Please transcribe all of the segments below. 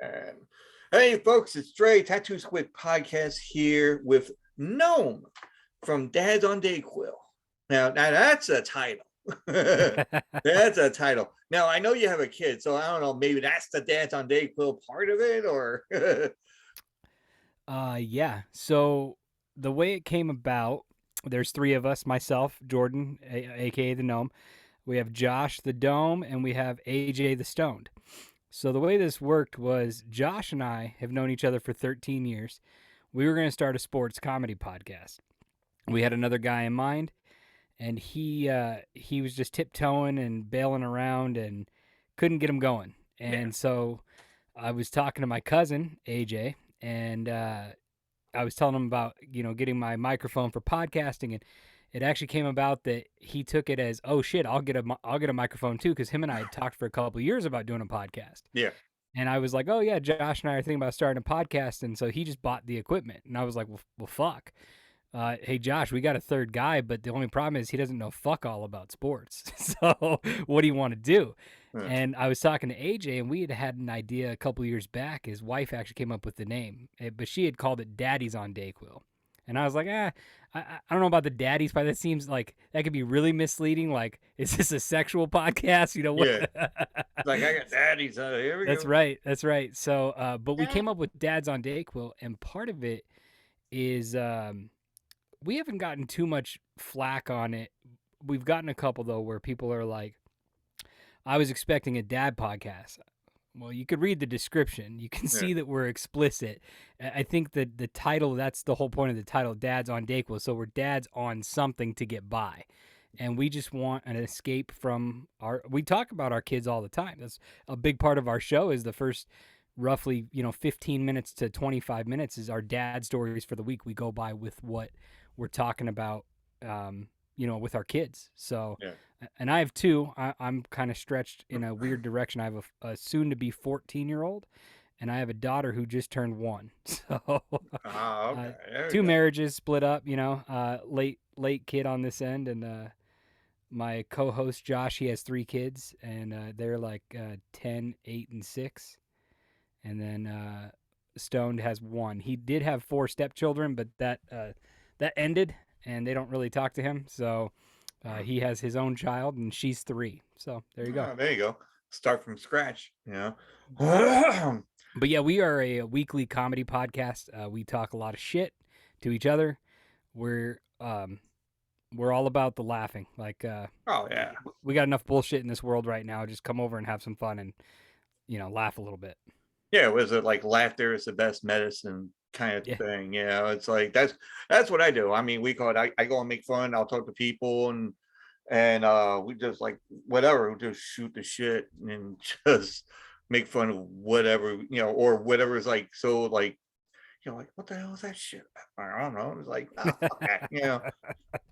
And hey, folks, it's Dre, Tattoo Squid Podcast here with Gnome from Dad's on Dayquil. Now that's a title. That's a title. Now, I know you have a kid, so I don't know, maybe that's the Dad's on Dayquil part of it, or... Yeah. So the way it came about, there's three of us, myself, Jordan, aka the Gnome. We have Josh the Dome, and we have AJ the Stoned. So the way this worked was Josh and I have known each other for 13 years. We were going to start a sports comedy podcast. We had another guy in mind, and he was just tiptoeing and bailing around and couldn't get him going. Yeah. And so I was talking to my cousin AJ, and I was telling him about getting my microphone for podcasting, and it actually came about that he took it as, oh shit, I'll get a microphone too, because him and I had talked for a couple of years about doing a podcast. Yeah. And I was like, oh yeah, Josh and I are thinking about starting a podcast, and so he just bought the equipment, and I was like, well fuck. Hey Josh, we got a third guy, but the only problem is he doesn't know fuck all about sports. So what do you want to do? Yeah. And I was talking to AJ, and we had an idea a couple years back. His wife actually came up with the name, but she had called it Daddy's on Dayquil. And I was like, I don't know about the daddies, but that seems like that could be really misleading. Like, is this a sexual podcast? What? Yeah. Like, I got daddies. Here we That's go. right. That's right. So, but we came up with Dad's on Dayquil, and part of it is we haven't gotten too much flack on it. We've gotten a couple though where people are like, I was expecting a dad podcast. Well, you could read the description. You can see that we're explicit. I think that the title, that's the whole point of the title, Dad's on Dayquil. So we're dads on something to get by. And we just want an escape from we talk about our kids all the time. That's a big part of our show is the first roughly, 15 minutes to 25 minutes is our dad stories for the week. We go by with what we're talking about, with our kids. So, Yeah. and I have two. I'm kind of stretched in a weird direction. I have a soon-to-be 14-year-old, and I have a daughter who just turned 1. So, Okay. There we two go. marriages split up. Late kid on this end, and my co-host Josh, he has 3 kids, and they're like 10, 8, and 6. And then Stoned has 1. He did have 4 stepchildren, but that ended, and they don't really talk to him. So. He has his own child, and she's 3. So there you go. There you go. Start from scratch. But yeah, we are a weekly comedy podcast. We talk a lot of shit to each other. We're all about the laughing. Like, Oh yeah. we got enough bullshit in this world right now. Just come over and have some fun and laugh a little bit. Yeah, was it like laughter is the best medicine kind of Yeah. thing? It's like that's what I do. I mean, we call it. I go and make fun. I'll talk to people and we just like whatever. We just shoot the shit and just make fun of whatever or whatever is like so like like what the hell is that shit? I don't know. It's like oh, fuck that,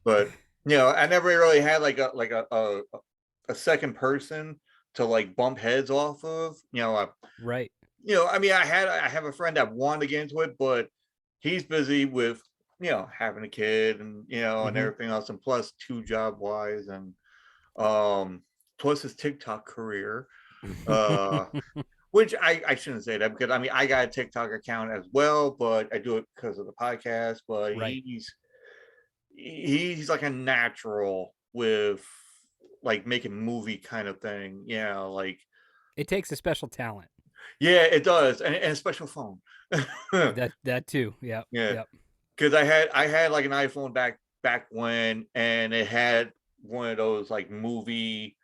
But I never really had like a second person to like bump heads off of. Right. I mean, I have a friend that wanted to get into it, but he's busy with, having a kid and, and Mm-hmm. everything else. And plus 2 job wise and, plus his TikTok career, uh, which I shouldn't say that because I mean, I got a TikTok account as well, but I do it because of the podcast, but Right. he's like a natural with like making movie kind of thing. Like, It takes a special talent. yeah, it does. And a special phone. That too. Yep. Yeah, Yep. because I had like an iPhone back when, and it had one of those like movie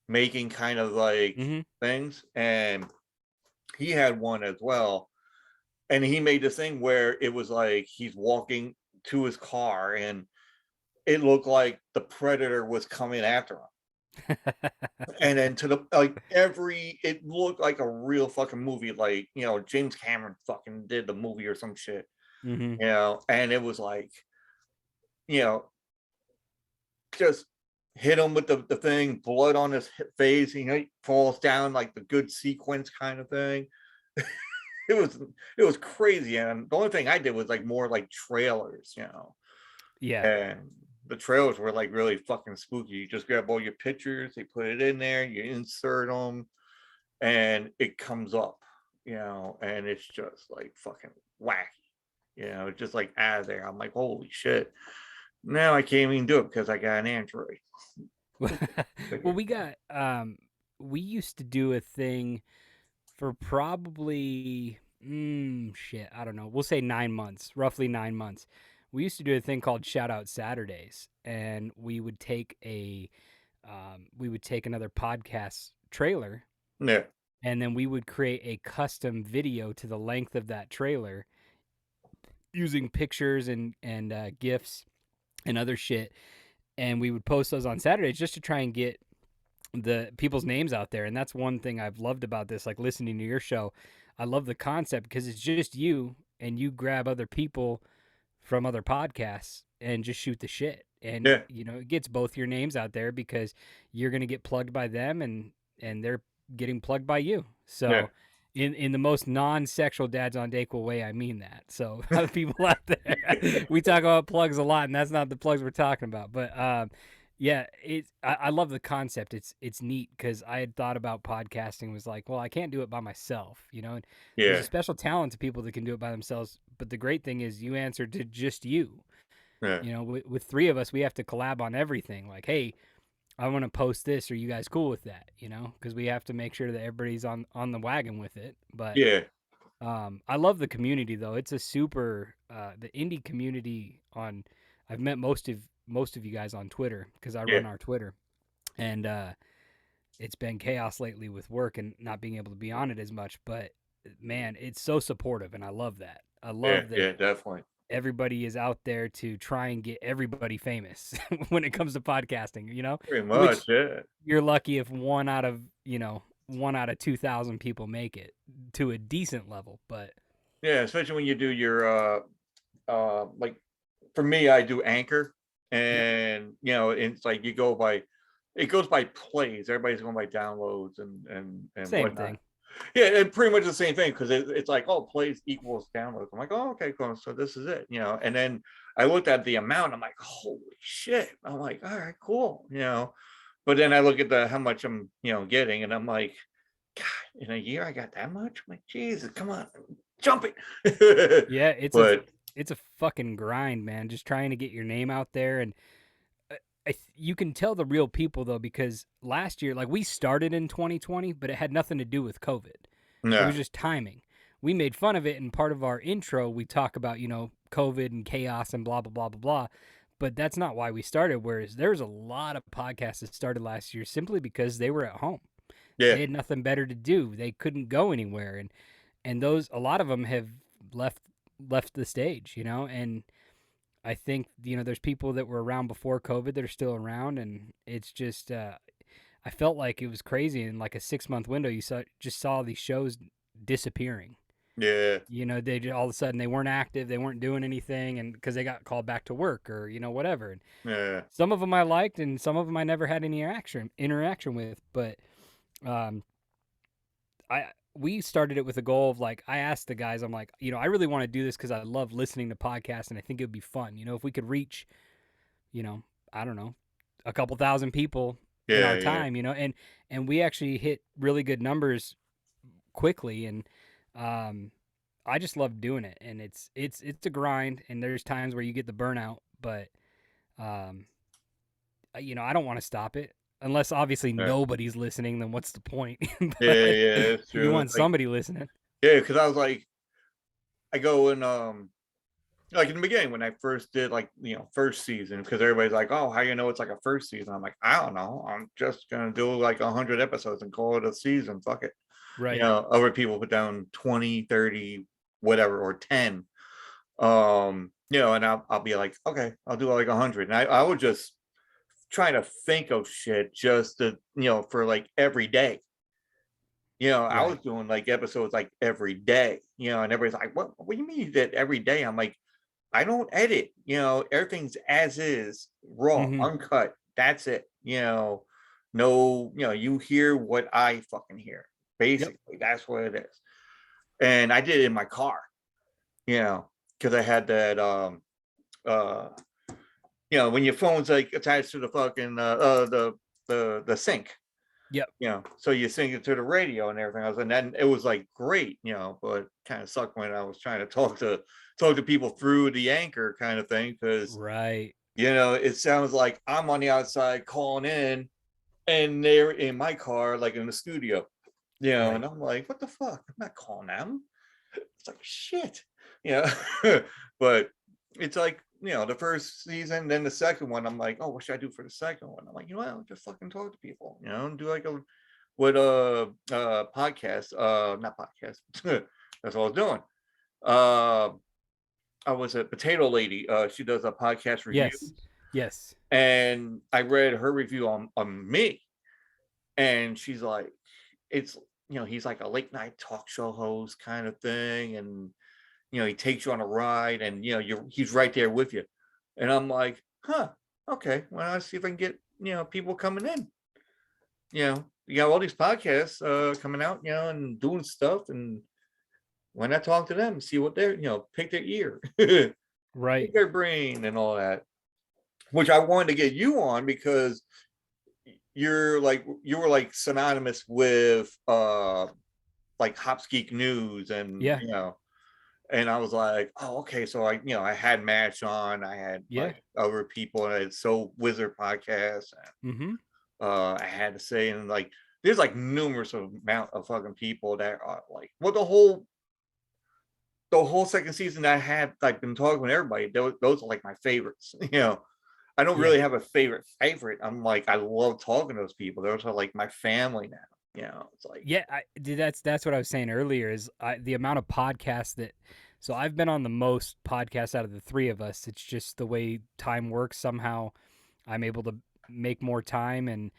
making kind of like Mm-hmm. things, and he had one as well. And he made this thing where it was like he's walking to his car, and it looked like the predator was coming after him. And then to the like it looked like a real fucking movie, like James Cameron fucking did the movie or some shit. Mm-hmm. And it was like, you know, just hit him with the thing, blood on his face, he falls down like the good sequence kind of thing. it was crazy. And the only thing I did was like more like trailers, Yeah. and the trailers were like really fucking spooky. You just grab all your pictures, they put it in there, you insert them, and it comes up. and it's just like fucking wacky, just like out of there. I'm like, holy shit. Now I can't even do it because I got an Android. Well, we used to do a thing for probably shit, I don't know. We'll say 9 months, roughly 9 months. We used to do a thing called Shout Out Saturdays, and we would take another podcast trailer, Yeah, and then we would create a custom video to the length of that trailer using pictures and gifs and other shit, and we would post those on Saturdays just to try and get the people's names out there. And that's one thing I've loved about this, like listening to your show. I love the concept because it's just you, and you grab other people from other podcasts and just shoot the shit. And yeah, it gets both your names out there because you're going to get plugged by them, and they're getting plugged by you. yeah. So in the most non-sexual dads on Dayquil way, I mean that. So people out there, we talk about plugs a lot, and that's not the plugs we're talking about. But yeah, I love the concept. It's neat because I had thought about podcasting, was like, well, I can't do it by myself, and there's a Yeah, special talent to people that can do it by themselves. But the great thing is you answer to just you. yeah, With three of us, we have to collab on everything. Like, hey, I want to post this. Are you guys cool with that? Because we have to make sure that everybody's on the wagon with it. But yeah, I love the community though. It's a super the indie community on. I've met most of you guys on Twitter because I yeah, run our Twitter, and it's been chaos lately with work and not being able to be on it as much. But man, it's so supportive, and I love that. I yeah, love that yeah, definitely. everybody is out there to try and get everybody famous when it comes to podcasting. Pretty much, Which yeah. you're lucky if one out of 2,000 people make it to a decent level. But Yeah, especially when you do your like for me, I do Anchor, yep, and it's like it goes by plays. Everybody's going by downloads and same whatnot. thing. Yeah, and pretty much the same thing because it's like, oh, plays equals downloads. I'm like, oh, okay, cool. So this is it. And then I looked at the amount. I'm like, holy shit. I'm like, all right, cool. But then I look at the how much I'm getting, and I'm like, God, in a year I got that much. I'm like, Jesus, come on, jump it. Yeah, it's a But it's a fucking grind, man. Just trying to get your name out there, and you can tell the real people though, because last year, like, we started in 2020, but it had nothing to do with COVID. It no, was just timing. We made fun of it, and part of our intro, we talk about COVID and chaos and blah blah blah blah blah. But that's not why we started. Whereas there's a lot of podcasts that started last year simply because they were at home. yeah, They had nothing better to do. They couldn't go anywhere, and those, a lot of them have left left the stage. And I think there's people that were around before COVID that are still around, and it's just I felt like it was crazy in like a 6 month window. You just saw these shows disappearing. yeah, They all of a sudden they weren't active, they weren't doing anything, and because they got called back to work or whatever. And yeah, some of them I liked, and some of them I never had any interaction with. But um, I we started it with a goal of, like, I asked the guys, I'm like, I really want to do this because I love listening to podcasts, and I think it would be fun. If we could reach, you know, I don't know, a couple thousand people in yeah, our yeah, time, and we actually hit really good numbers quickly, and um, I just love doing it, and it's a grind, and there's times where you get the burnout, but um, I don't want to stop it unless obviously yeah, nobody's listening. Then what's the point? yeah, But yeah, it's you true. want It's like, somebody listening. yeah, because I was like, I go and like in the beginning when I first did like first season, because everybody's like, oh, how you know it's like a first season? I'm like, I don't know. I'm just gonna do like 100 episodes and call it a season. Fuck it. Right. Other people put down 20, 30, whatever, or 10. And I'll be like, okay, I'll do like 100. And I would just try to think of shit just to, for like every day. I was Right. doing like episodes like every day, and everybody's like, what do you mean you did every day? I'm like, I don't edit, everything's as is, raw, Mm-hmm. uncut. That's it. No, you hear what I fucking hear. Yep. Basically, that's what it is. And I did it in my car, because I had that uh when your phone's like attached to the fucking the sink. Yep. So you sing it to the radio and everything else, and then it was like great, but kind of sucked when I was trying to talk to people through the anchor kind of thing, because Right. it sounds like I'm on the outside calling in, and they're in my car, like in the studio, and Right. I'm like, what the fuck? I'm not calling them. It's like shit, you know. But it's like, the first season, then the second one, I'm like, oh, what should I do for the second one? I'm like, I'll just fucking talk to people, and do like a what podcast, not podcast. That's what I was doing. Uh I was a Potato Lady. She does a podcast Yes. reviews, Yes. and I read her review on me, and she's like, it's he's like a late night talk show host kind of thing, and he takes you on a ride, and he's right there with you. And I'm like, huh, okay, well, let's see if I can get people coming in. You got all these podcasts coming out, and doing stuff, and why not talk to them, see what they're, pick their ear, pick Right. their brain, and all that. Which I wanted to get you on because you were like synonymous with like Hops Geek News, and Yeah. and I was like, oh, okay. So I had Match on, I had Yeah. like other people, and I had So Wizard podcast, Mm-hmm. I had to say, and like there's like numerous amount of fucking people that are like, well, the whole second season that I had like been talking with everybody, those are like my favorites. I don't Yeah. really have a favorite. I'm like, I love talking to those people. Those are like my family now. It's like, Yeah, that's what I was saying earlier is the amount of podcasts that so I've been on the most podcasts out of the three of us. It's just the way time works. Somehow I'm able to make more time, and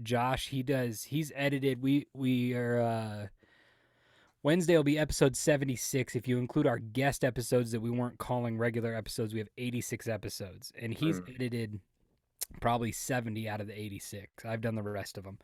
Josh, he's edited. We are Wednesday will be episode 76. If you include our guest episodes that we weren't calling regular episodes, we have 86 episodes, and he's edited probably 70 out of the 86. I've done the rest of them.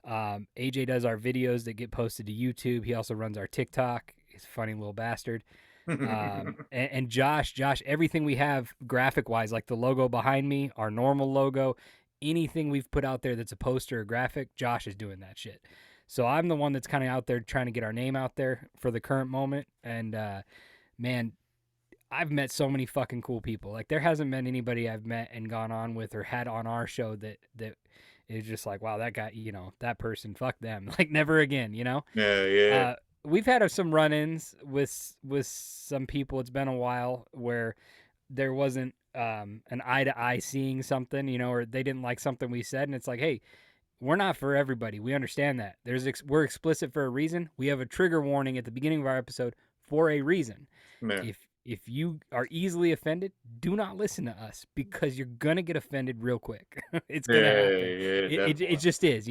AJ does our videos that get posted to YouTube. He also runs our TikTok. He's a funny little bastard. And Josh, everything we have graphic wise, like the logo behind me, our normal logo, anything we've put out there that's a poster or graphic, Josh is doing that shit. So I'm the one that's kind of out there trying to get our name out there for the current moment. And man, I've met so many fucking cool people. Like there hasn't been anybody I've met and gone on with or had on our show that is just like, wow, that guy, that person, fuck them. Like never again, yeah. We've had some run-ins with some people. It's been a while where there wasn't an eye to eye seeing something, or they didn't like something we said, and it's like, hey, we're not for everybody. We understand that. We're explicit for a reason. We have a trigger warning at the beginning of our episode for a reason. Yeah. If you are easily offended, do not listen to us because you're gonna get offended real quick. It's gonna happen. It just is,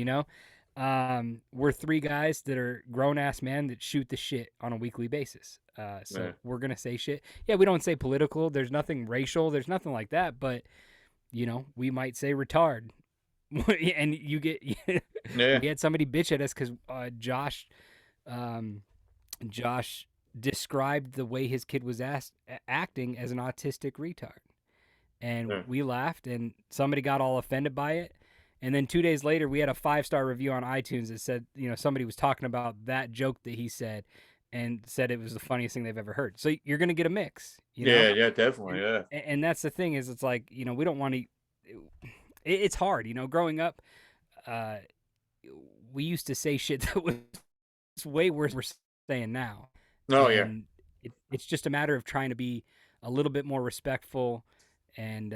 we're three guys that are grown ass men that shoot the shit on a weekly basis. So we're gonna say shit. Yeah, we don't say political. There's nothing racial. There's nothing like that. But we might say retard, and you get. We had somebody bitch at us because Josh described the way his kid was acting as an autistic retard, and we laughed, and somebody got all offended by it. And then 2 days later, we had a 5-star review on iTunes that said, somebody was talking about that joke that he said and said it was the funniest thing they've ever heard. So you're going to get a mix, Yeah, definitely. And that's the thing is, it's like, we don't want to, it's hard, growing up, we used to say shit that was way worse than we're saying now. Oh, and it's just a matter of trying to be a little bit more respectful. And,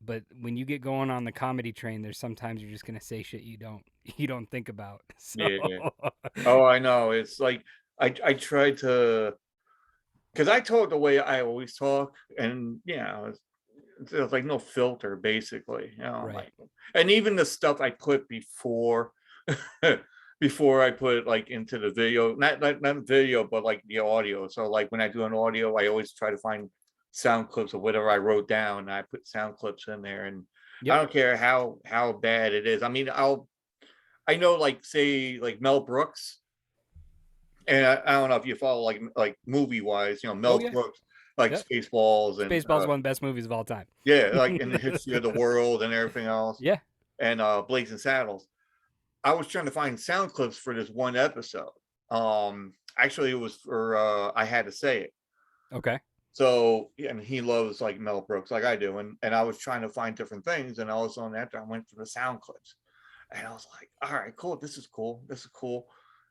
but when you get going on the comedy train, there's sometimes you're just going to say shit you don't think about. So. Yeah. Oh, I know. It's like, I tried to, because I talk the way I always talk, and it's like no filter, basically, Right. like, and even the stuff I put before before I put it like into the video, not video, but like the audio. So like when I do an audio, I always try to find sound clips of whatever I wrote down, and I put sound clips in there, and I don't care how bad it is. I mean, I know, like, say like Mel Brooks, and I don't know if you follow like movie wise, Mel Brooks, like Spaceballs, and Spaceballs is one of the best movies of all time. Yeah, like in the history of the world and everything else. Yeah. And Blazing Saddles. I was trying to find sound clips for this one episode. Actually, it was for I had to say it. Okay. So, and he loves like Mel Brooks, like I do, and I was trying to find different things, and all of a sudden after I went to the sound clips, and I was like, all right, cool, this is cool, this is cool.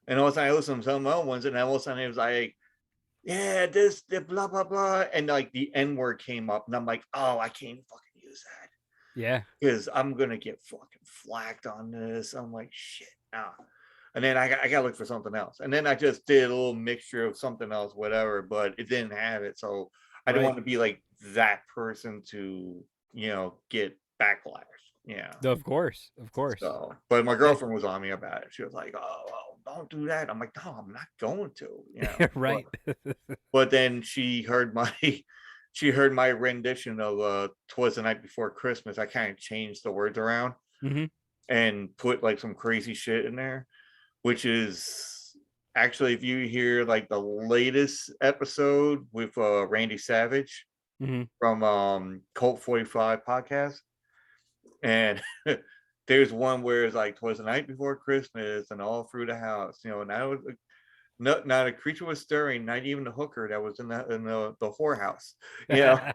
And all of a sudden I listened to some other ones, and all of a sudden it was like, yeah, this, the blah blah blah, and like the N word came up, and I'm like, oh, I can't fucking use that Yeah. because I'm gonna get fucking flacked on this. I'm like, shit, nah. And then I got to look for something else. And then I just did a little mixture of something else, whatever, but it didn't have it. So I didn't Right. want to be like that person to, get backlash. Yeah. Of course. Of course. So, but my Yeah. girlfriend was on me about it. She was like, oh, well, don't do that. I'm like, no, I'm not going to, Right. but then she heard my rendition of "Twas the Night Before Christmas." I kind of changed the words around Hmm. and put like some crazy shit in there, which is actually, if you hear like the latest episode with Randy Savage Hmm. from Cult 45 podcast, and there's one where it's like "Twas the night before Christmas and all through the house," and I was not a creature was stirring, not even the hooker that was in the whorehouse, and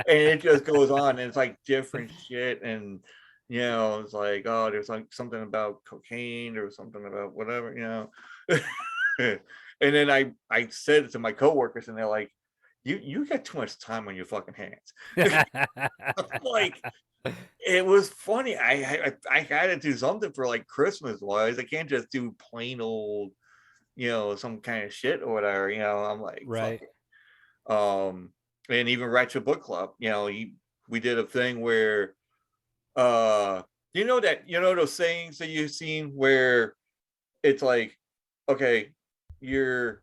it just goes on, and it's like different shit, and it's like, oh, there's like something about cocaine or something about whatever, and then I said it to my coworkers, and they're like, you got too much time on your fucking hands. Like, it was funny. I had to do something for like Christmas wise. I can't just do plain old, some kind of shit or whatever. I'm like, fuck Right. it. And even Ratchet Book Club, we did a thing where uh those sayings that you've seen where it's like, okay, your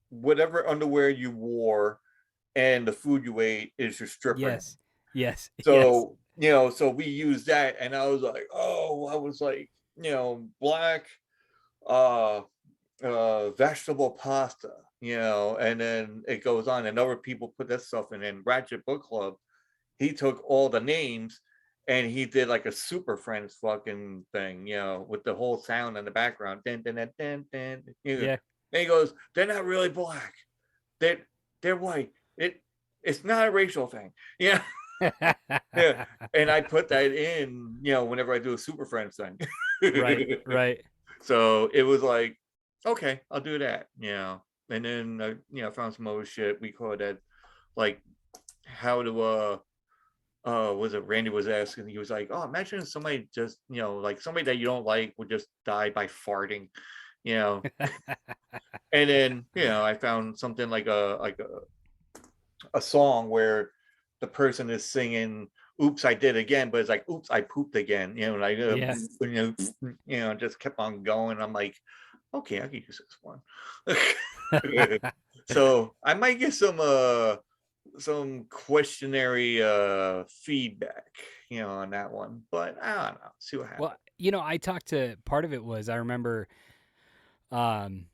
whatever underwear you wore and the food you ate is your stripper name. Yes. Yes. Yes. So, so we used that, and I was like, oh, I was like, black uh vegetable pasta, and then it goes on, and other people put that stuff in. And Ratchet Book Club, he took all the names and he did like a Super Friends fucking thing, with the whole sound in the background. Dun, dun, dun, dun, dun, Yeah. And he goes, they're not really black. They're white. It's not a racial thing. Yeah. Yeah. And I put that in, whenever I do a Super Friends thing. Right. Right. So it was like, okay, I'll do that. And then found some other shit. We called that like how to was it Randy was asking, he was like, oh, imagine somebody just, like somebody that you don't like would just die by farting, you know. And then, I found something like a song where the person is singing oops I did again, but it's like oops I pooped again, like Yeah. just kept on going. I'm like, okay, I can use this one. So I might get some questionary feedback, on that one, but I don't know, see what happens. Well, I talked to part of it was I remember um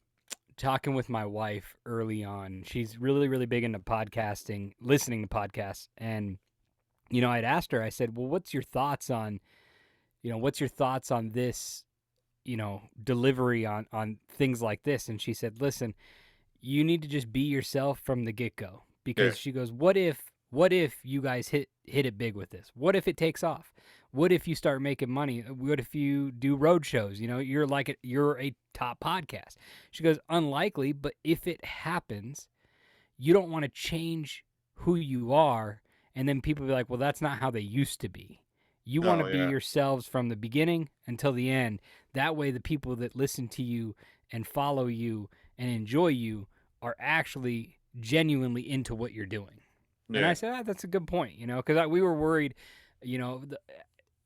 talking with my wife early on. She's really, really big into podcasting, listening to podcasts. And, I'd asked her, I said, well, what's your thoughts on this, delivery on things like this? And she said, listen, you need to just be yourself from the get go. Yeah, Because she goes, what if you guys hit it big with this? What if it takes off? What if you start making money? What if you do road shows? You're a top podcast. She goes, unlikely, but if it happens, you don't want to change who you are, and then people be like, well, that's not how they used to be. You want to oh be yeah, yourselves from the beginning until the end. That way, the people that listen to you and follow you and enjoy you are actually genuinely into what you're doing. And I yeah, said, that's a good point, because we were worried,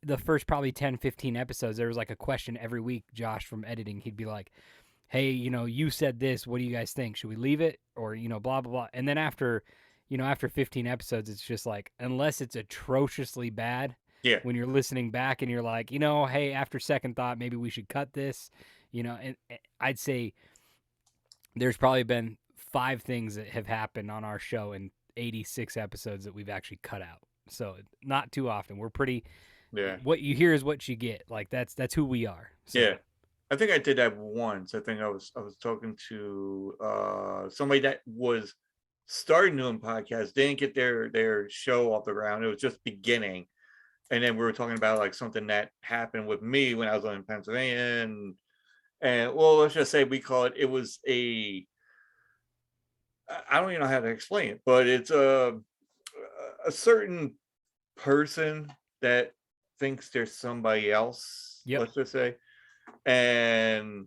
the first probably 10, 15 episodes, there was like a question every week. Josh from editing, he'd be like, hey, you said this. What do you guys think? Should we leave it? Or, blah, blah, blah. And then after 15 episodes, it's just like, unless it's atrociously bad, yeah, when you're listening back and you're like, hey, after second thought, maybe we should cut this, and I'd say there's probably been 5 things that have happened on our show in 86 episodes that we've actually cut out. So not too often. We're pretty, yeah. what you hear is what you get. Like that's who we are. Yeah. So I think I did that once. I think I was talking to somebody that was starting doing podcasts, didn't get their show off the ground. It was just beginning. And then we were talking about like something that happened with me when I was in Pennsylvania, and well, let's just say we call it was a I don't even know how to explain it, but it's a certain person that thinks there's somebody else, yep. let's just say. And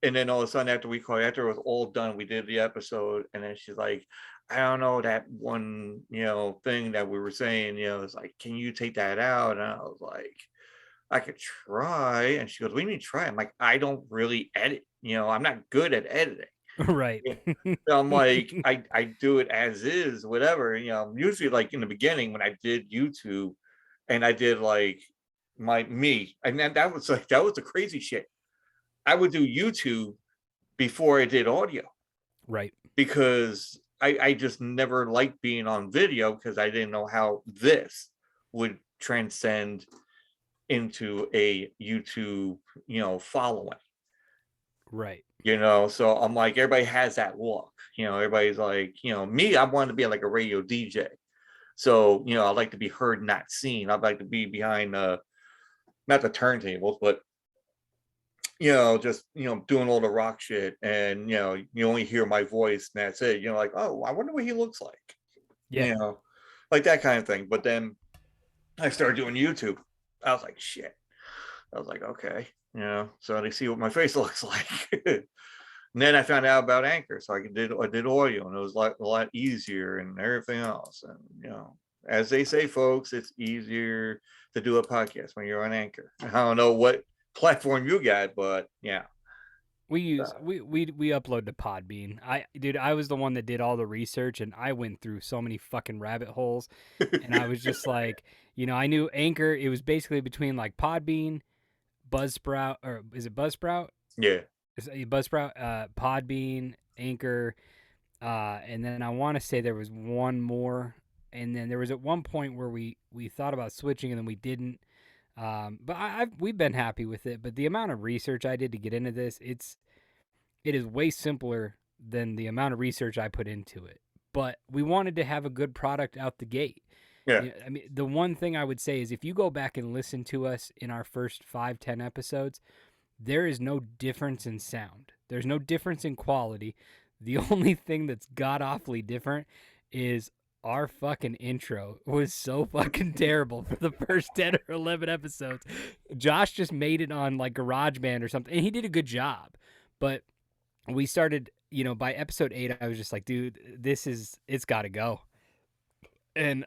and then all of a sudden after we called, after it was all done, we did the episode, and then she's like, I don't know, that one, thing that we were saying, it's like, can you take that out? And I was like, I could try. And she goes, what do you mean try? I'm like, I don't really edit, I'm not good at editing. Right. Yeah. So I'm like, I do it as is, whatever. Usually like in the beginning when I did YouTube and I did like me, and then that was the crazy shit. I would do YouTube before I did audio Right. because I just never liked being on video because I didn't know how this would transcend into a YouTube, following. Right. So I'm like, everybody has that look, everybody's like, me, I want to be like a radio DJ. So, I like to be heard, not seen. I'd like to be behind not the turntables, but just doing all the rock shit, and you only hear my voice, and that's it. Like, oh, I wonder what he looks like, Yeah. you know, like that kind of thing. But then I started doing YouTube. I was like, shit. I was like, okay, so they see what my face looks like. And then I found out about Anchor, so I did audio, and it was like a lot easier and everything else. And as they say, folks, it's easier to do a podcast when you're on Anchor. I don't know what platform you got, but yeah. We use Uh, we upload to Podbean. I was the one that did all the research, and I went through so many fucking rabbit holes, and I was just like, I knew Anchor. It was basically between like Podbean, Buzzsprout, or is it Buzzsprout? yeah, Is it Buzzsprout, Podbean, Anchor, and then I want to say there was one more, and then there was at one point where we thought about switching, and then we didn't. But we've been happy with it. But the amount of research I did to get into this, it is way simpler than the amount of research I put into it. But we wanted to have a good product out the gate. yeah, I mean, the one thing I would say is if you go back and listen to us in our first 5-10 episodes, there is no difference in sound. There's no difference in quality. The only thing that's god awfully different is our fucking intro was so fucking terrible for the first 10 or 11 episodes. Josh just made it on like GarageBand or something, and he did a good job. But we started, by episode 8, I was just like, dude, it's got to go. And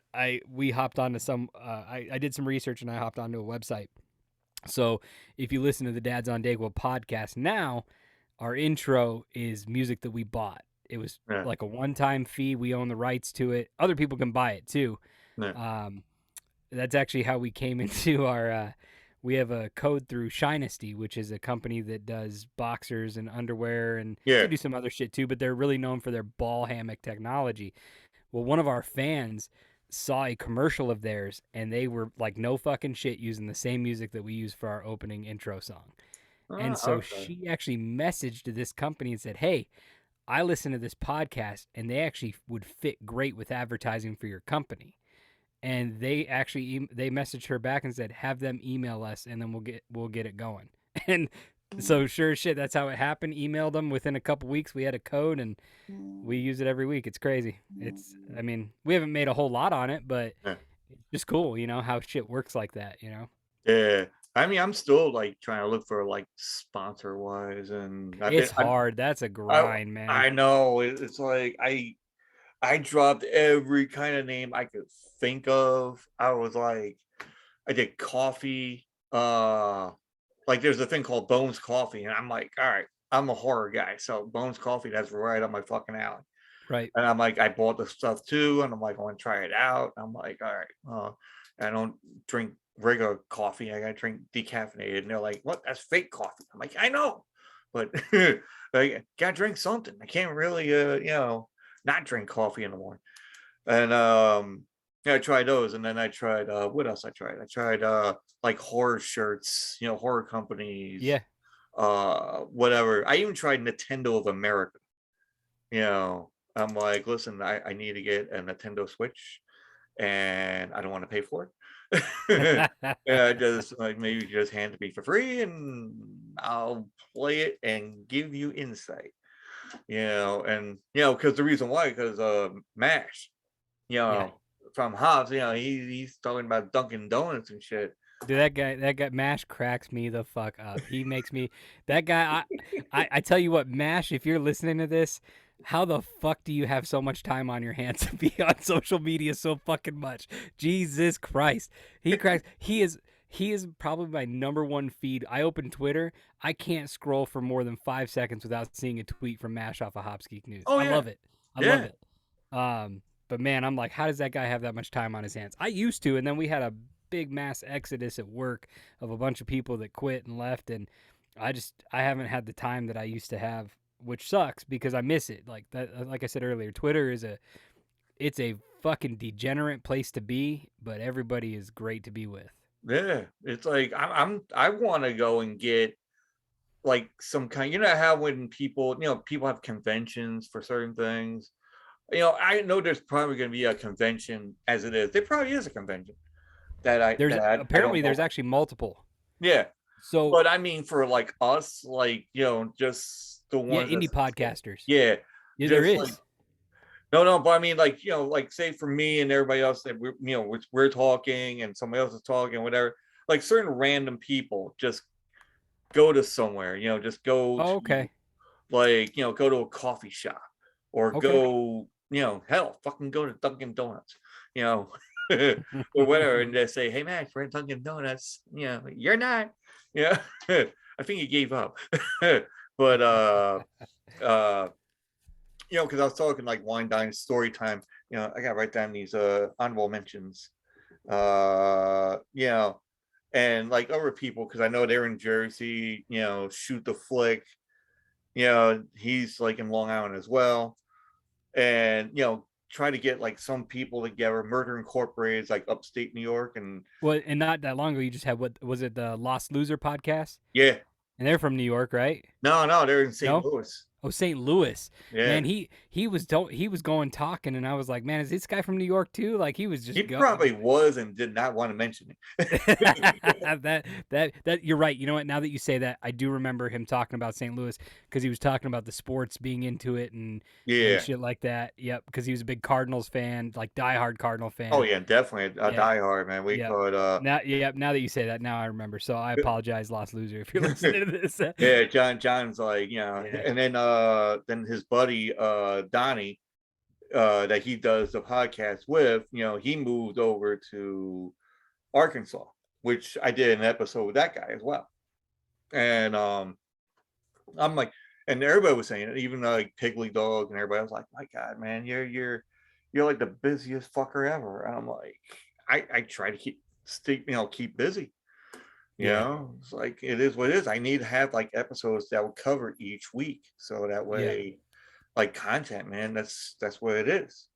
we hopped onto I did some research, and I hopped onto a website. So if you listen to the Dads on Dayquil podcast now, our intro is music that we bought. It was yeah, like a one-time fee. We own the rights to it. Other people can buy it too. yeah, Um, that's actually how we came into our. We have a code through Shinesty, which is a company that does boxers and underwear, and they yeah. do some other shit too. But they're really known for their ball hammock technology. Well, one of our fans saw a commercial of theirs, and they were like, no fucking shit, using the same music that we use for our opening intro song. And so Okay. she actually messaged this company and said, hey, I listen to this podcast, and they actually would fit great with advertising for your company. And they actually they messaged her back and said, have them email us, and then we'll get it going. And so sure as shit, that's how it happened. Emailed them within a couple weeks. We had a code, and we use it every week. It's crazy. I mean, we haven't made a whole lot on it, but Yeah. it's just cool, how shit works like that, Yeah. I mean, I'm still like trying to look for like sponsor wise, and It's hard. That's a I, grind, man. I know it's like I dropped every kind of name I could think of. I was like, I did coffee. Like there's a thing called Bones Coffee, and I'm like, all right, I'm a horror guy, so Bones Coffee, that's right up my fucking alley. Right. And I'm like, I bought the stuff too, and I'm like, I want to try it out. I'm like, all right, I don't drink regular coffee. I gotta drink decaffeinated. And they're like, what? That's fake coffee. I'm like, I know, but I gotta drink something. I can't really, not drink coffee in the morning. And Yeah, I tried those, and then I tried what else I tried? I tried like horror shirts, horror companies, Yeah. whatever. I even tried Nintendo of America. I'm like, listen, I need to get a Nintendo Switch, and I don't want to pay for it. Yeah, just like maybe you just hand it to me for free, and I'll play it and give you insight. And because the reason why, because Mash, you Yeah. know, from Hobbs, he's talking about Dunkin' Donuts and shit. Dude, that guy Mash cracks me the fuck up. He makes me that guy. I tell you what, Mash, if you're listening to this, how the fuck do you have so much time on your hands to be on social media so fucking much? Jesus Christ, he cracks. He is probably my number one feed. I open Twitter, I can't scroll for more than 5 seconds without seeing a tweet from Mash off of Hopsgeek News. Oh I yeah, love it. I love yeah, it. But man, I'm like, how does that guy have that much time on his hands? I used to, and then we had a big mass exodus at work of a bunch of people that quit and left, and I haven't had the time that I used to have, which sucks because I miss it. Like that, like I said earlier, Twitter is it's a fucking degenerate place to be, but everybody is great to be with. yeah. It's like I want to go and get like some kind. You know how when people have conventions for certain things. I know there's probably going to be a convention as it is. There probably is a convention that I There's that I don't apparently know there's about. actually multiple. Yeah, So but I mean for like us, like just the yeah, ones indie that's podcasters. yeah, Yeah, there just like is. no, but I mean like like say for me and everybody else that we're talking and somebody else is talking, whatever. Like certain random people just go to somewhere, just go Oh, to okay. like go to a coffee shop or Okay. go hell fucking go to Dunkin' Donuts, you know or whatever, and just say, hey man, we're at Dunkin' Donuts, you're not, yeah. I think he gave up. But uh because I was talking like wine dine story time, I gotta write down these honorable mentions, and like other people, because I know they're in Jersey, shoot the flick, he's like in Long Island as well. And try to get like some people together. Murder Incorporated is like upstate New York, and Well, and not that long ago, you just had what was it, the Lost Loser podcast, yeah, and they're from New York, right? no, they're in St. No. Louis. Oh, St. Louis, Yeah, man. He was going talking, and I was like, man, is this guy from New York too? Like he was he just go. probably was and did not want to mention it. that you're right. You know what? Now that you say that, I do remember him talking about St. Louis because he was talking about the sports, being into it, and Yeah. shit like that. Yep, because he was a big Cardinals fan, like diehard Cardinal Oh fan. yeah, definitely a Yeah, diehard man. We yeah. could Now that you say that, now I remember. So I apologize, Lost Loser, if you're listening to this. yeah, John's like, Yeah. and then his buddy Donnie, that he does the podcast with, he moved over to Arkansas, which I did an episode with that guy as well. And I'm like, and everybody was saying it, even like Piggly Dog and everybody was like, my God, man, you're like the busiest fucker ever. And I'm like, I try to keep busy. Yeah. It's like it is what it is. I need to have like episodes that will cover each week, so that Yeah. way, like content, man, that's what it is.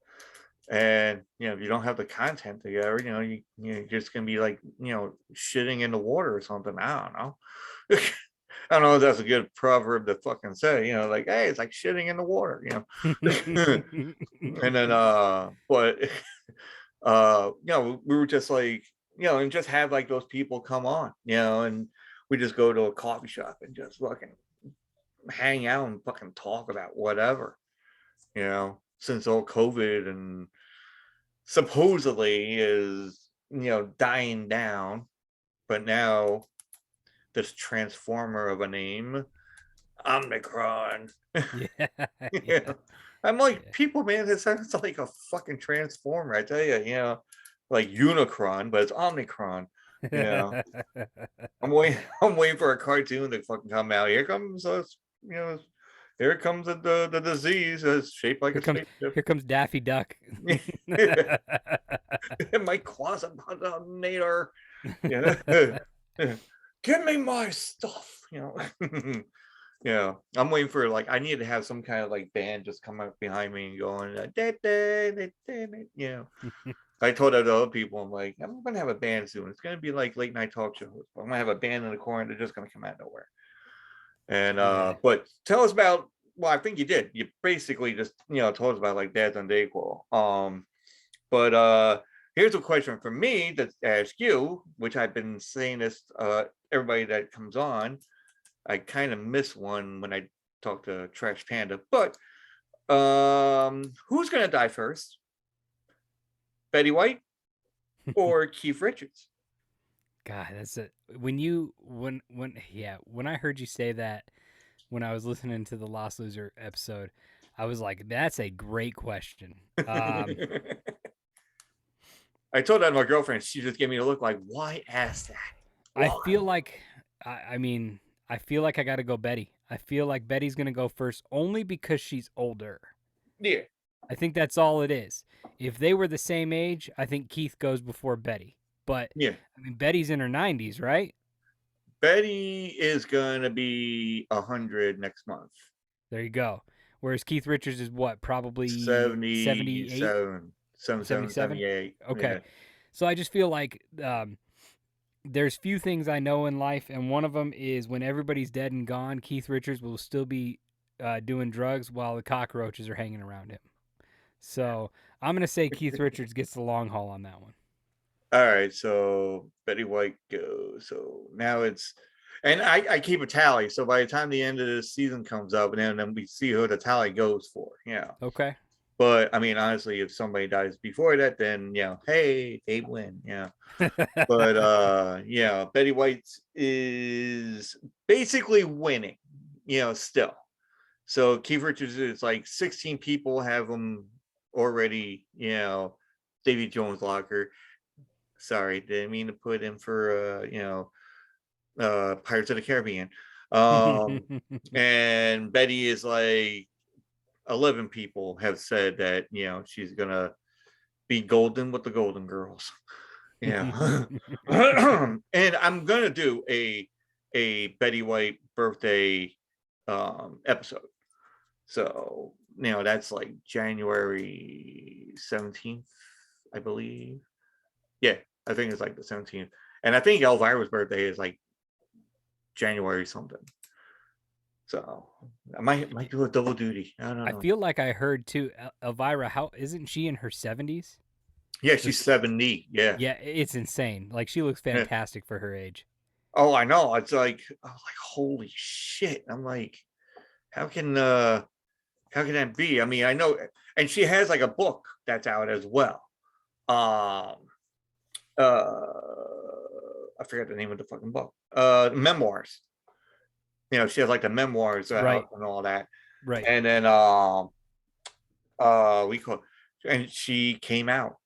And if you don't have the content together, you're just gonna be like shitting in the water or something. I don't know. I don't know if that's a good proverb to fucking say. Like, hey, it's like shitting in the water. And then but we were just like, and just have like those people come on, and we just go to a coffee shop and just fucking hang out and fucking talk about whatever, since all COVID and supposedly is dying down, but now this transformer of a name, Omicron. Yeah. Yeah. Yeah. I'm like, Yeah. people, man, it sounds like a fucking transformer. I tell you, like Unicron, but it's Omicron. You know, I'm waiting for a cartoon to fucking come out. Here comes us, here comes the disease that's shaped like Here a comes spaceship. here comes Daffy Duck. In my closet nader. Yeah. Give me my stuff. Yeah, I'm waiting for like I need to have some kind of like band just come up behind me and going, da, da, da, da, da, I told other people, I'm like, I'm gonna have a band soon. It's gonna be like late night talk shows. I'm gonna have a band in the corner. They're just gonna come out of nowhere. And Yeah. but tell us about. Well, I think you did. You basically just told us about like Dads on Dayquil. But here's a question for me to ask you, which I've been saying this everybody that comes on. I kind of miss one when I talk to Trash Panda. But who's gonna die first? Betty White or Keith Richards? God, that's it. When I heard you say that when I was listening to the Lost Loser episode, I was like, that's a great question. I told that to my girlfriend. She just gave me a look like, why ask that? I Why? feel like I feel like I got to go Betty. I feel like Betty's going to go first only because she's older. Yeah. I think that's all it is. If they were the same age, I think Keith goes before Betty. But Yeah. I mean, Betty's in her 90s, right? Betty is gonna be 100 next month. There you go. Whereas Keith Richards is what, probably 78, 77, 77, 77? 78. Okay. Yeah. So I just feel like there's few things I know in life, and one of them is when everybody's dead and gone, Keith Richards will still be doing drugs while the cockroaches are hanging around him. So I'm going to say Keith Richards gets the long haul on that one. All right. So Betty White goes. So now it's, and I keep a tally. So by the time the end of the season comes up, and then we see who the tally goes for. Yeah. Okay. But I mean, honestly, if somebody dies before that, then hey, they win. Yeah. But yeah, Betty White is basically winning, still. So Keith Richards is like 16 people have him already, Davy Jones locker. Sorry, didn't mean to put him for Pirates of the Caribbean. And Betty is like 11 people have said that, she's gonna be golden with the Golden Girls. Yeah. And I'm gonna do a Betty White birthday episode. So that's like January 17th, I believe. Yeah, I think it's like the 17th. And I think Elvira's birthday is like January something. So I might do a double duty. I don't I know. feel like I heard too, Elvira, how isn't she in her 70s? Yeah, she's 70. Yeah. Yeah, it's insane. Like she looks Yeah. fantastic for her age. Oh, I know. It's like I was like, holy shit. I'm like, how can that be? I mean, I know, and she has like a book that's out as well. I forget the name of the fucking book. Memoirs. She has like the memoirs out Right. and all that. Right. And then we call, and she came out.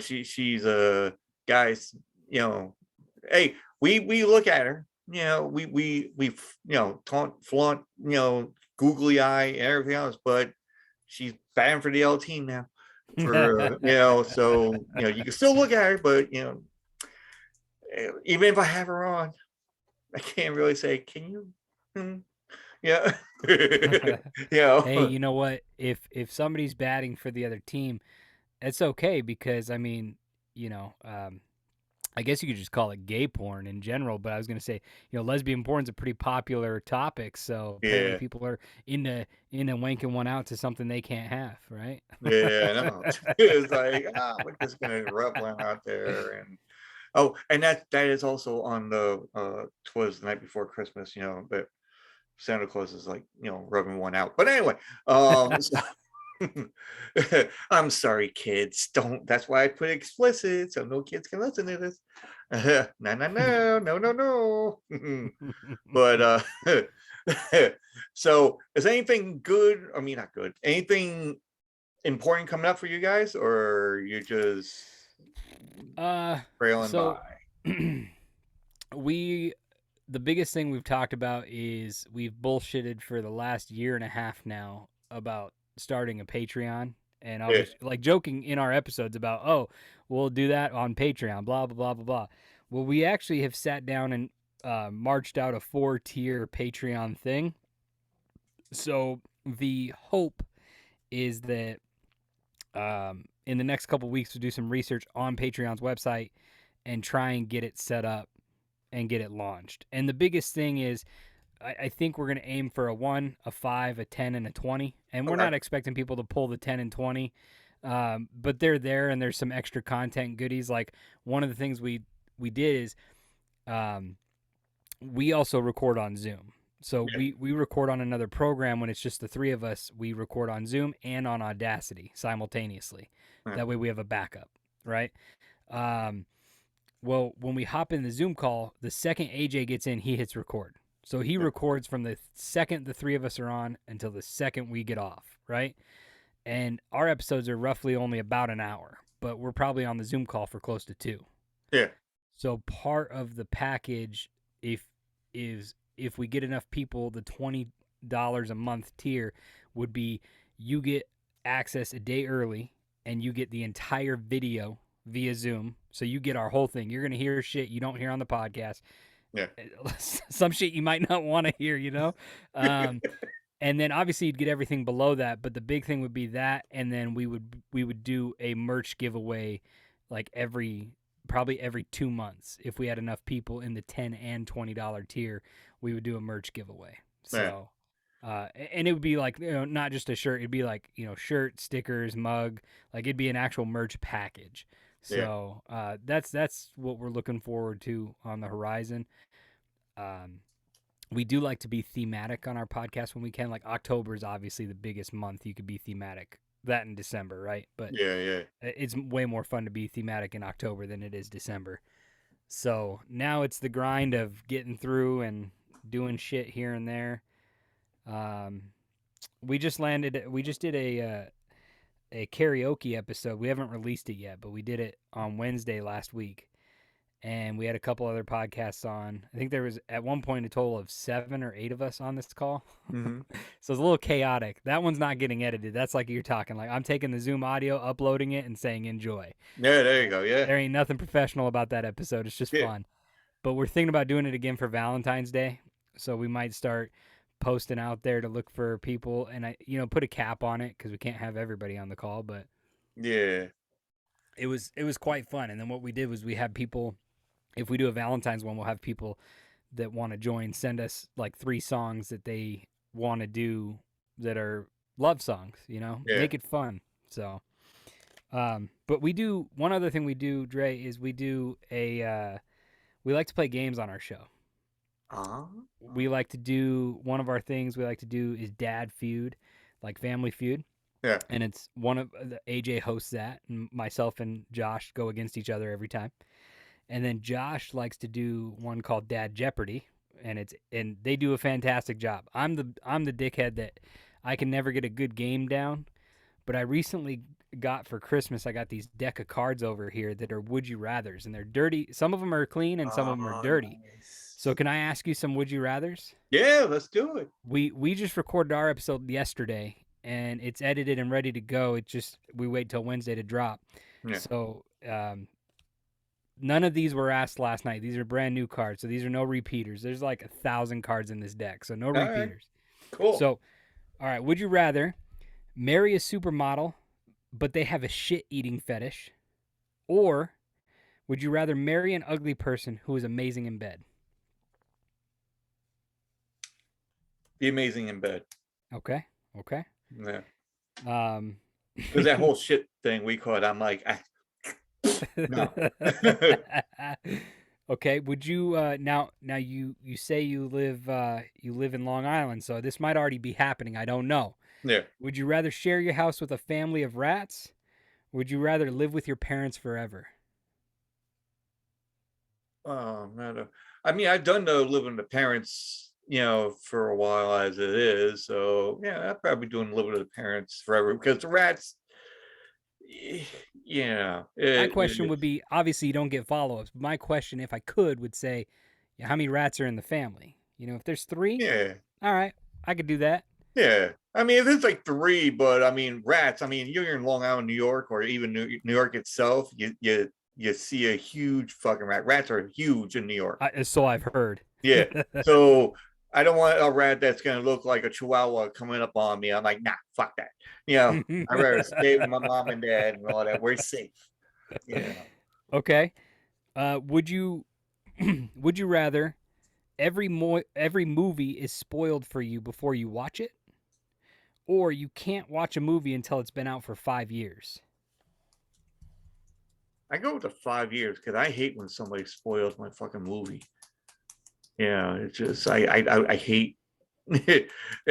She's a guys. Hey, we look at her. We taunt, flaunt, googly eye and everything else, but she's batting for the L team now. For so you can still look at her, but even if I have her on, I can't really say, can you? Yeah. Hey, you know what? If somebody's batting for the other team, it's okay because I mean, I guess you could just call it gay porn in general, but I was gonna say, lesbian porn's a pretty popular topic, so apparently Yeah. people are into wanking one out to something they can't have, right? Yeah, no. It's like, we're just gonna rub one out there. And and that is also on the twas the night before Christmas, that Santa Claus is like, rubbing one out. But anyway, so, I'm sorry, kids. Don't. That's why I put explicit, so no kids can listen to this. No. But so is anything good? I mean, not good. Anything important coming up for you guys, or you're just trailing so by? the biggest thing we've talked about is we've bullshitted for the last year and a half now about starting a Patreon. And I was like joking in our episodes about, oh, we'll do that on Patreon, blah, blah, blah, blah, blah. Well, we actually have sat down and marched out a 4-tier Patreon thing. So the hope is that in the next couple weeks, we'll do some research on Patreon's website and try and get it set up and get it launched. And the biggest thing is, I think we're going to aim for a 1, a 5, a 10, and a 20. And we're Okay. not expecting people to pull the 10 and 20, but they're there, and there's some extra content goodies. Like one of the things we did is we also record on Zoom. So Yeah. we record on another program when it's just the three of us. We record on Zoom and on Audacity simultaneously. Yeah. That way we have a backup, right? Well, when we hop in the Zoom call, the second AJ gets in, he hits record. So he records from the second the three of us are on until the second we get off, right? And our episodes are roughly only about an hour, but we're probably on the Zoom call for close to 2. Yeah. So part of the package, if we get enough people, the $20 a month tier would be you get access a day early and you get the entire video via Zoom. So you get our whole thing. You're going to hear shit you don't hear on the podcast. Yeah. Some shit you might not want to hear, you know? And then obviously you'd get everything below that, but the big thing would be that, and then we would do a merch giveaway like probably every 2 months. If we had enough people in the $10 and $20 tier, we would do a merch giveaway. So and it would be like, not just a shirt, it'd be like, shirt, stickers, mug, like it'd be an actual merch package. So that's what we're looking forward to on the horizon. We do like to be thematic on our podcast when we can. Like October is obviously the biggest month you could be thematic. That in December, right? But it's way more fun to be thematic in October than it is December. So now it's the grind of getting through and doing shit here and there. We just did a karaoke episode. We haven't released it yet, but we did it on Wednesday last week. And we had a couple other podcasts on. I think there was at one point a total of 7 or 8 of us on this call. Mm-hmm. So it's a little chaotic. That one's not getting edited. That's like you're talking. Like I'm taking the Zoom audio, uploading it, and saying enjoy. Yeah, there you go. Yeah. There ain't nothing professional about that episode. It's just fun. But we're thinking about doing it again for Valentine's Day. So we might start posting out there to look for people, and I put a cap on it because we can't have everybody on the call. But yeah, it was quite fun. And then what we did was we had people. If we do a Valentine's one, we'll have people that want to join send us like 3 songs that they want to do that are love songs, make it fun. So, but we do one other thing we do, Dre, is we do we like to play games on our show. We like to do one of our things we like to do is Dad Feud, like Family Feud. Yeah. And it's one of the AJ hosts that, and myself and Josh go against each other every time. And then Josh likes to do one called Dad Jeopardy, and they do a fantastic job. I'm the dickhead that I can never get a good game down, but I recently got for Christmas, I got these deck of cards over here that are would you rathers, and they're dirty. Some of them are clean and some of them are dirty. Nice. So can I ask you some would you rathers? Yeah, let's do it. We just recorded our episode yesterday, and it's edited and ready to go. We wait till Wednesday to drop. Yeah. So none of these were asked last night. These are brand new cards, so these are no repeaters. There's like 1,000 cards in this deck, so no repeaters. Right. Cool. So, all right, would you rather marry a supermodel, but they have a shit-eating fetish, or would you rather marry an ugly person who is amazing in bed? Be amazing in bed. Okay. Yeah. Because that whole shit thing we caught, I'm like, no. Okay. Would you now you say you live in Long Island, so this might already be happening. I don't know. Yeah. Would you rather share your house with a family of rats? Would you rather live with your parents forever? Oh man. I mean, I've done the living with the parents, for a while as it is. So yeah, I'd probably doing living with the parents forever because the rats. Yeah. My question would be, obviously you don't get follow-ups. But my question, if I could, would say, how many rats are in the family? If there's 3, yeah, all right, I could do that. Yeah, I mean, if it's like 3, but I mean, rats. I mean, you're in Long Island, New York, or even New York itself. You see a huge fucking rat. Rats are huge in New York. So I've heard. Yeah. So I don't want a rat that's gonna look like a chihuahua coming up on me. I'm like, nah, fuck that. I'd rather stay with my mom and dad and all that. We're safe. Yeah. Okay. Would you would you rather every movie is spoiled for you before you watch it, or you can't watch a movie until it's been out for 5 years? I go with the 5 years because I hate when somebody spoils my fucking movie. Yeah, it's just I hate. Yeah,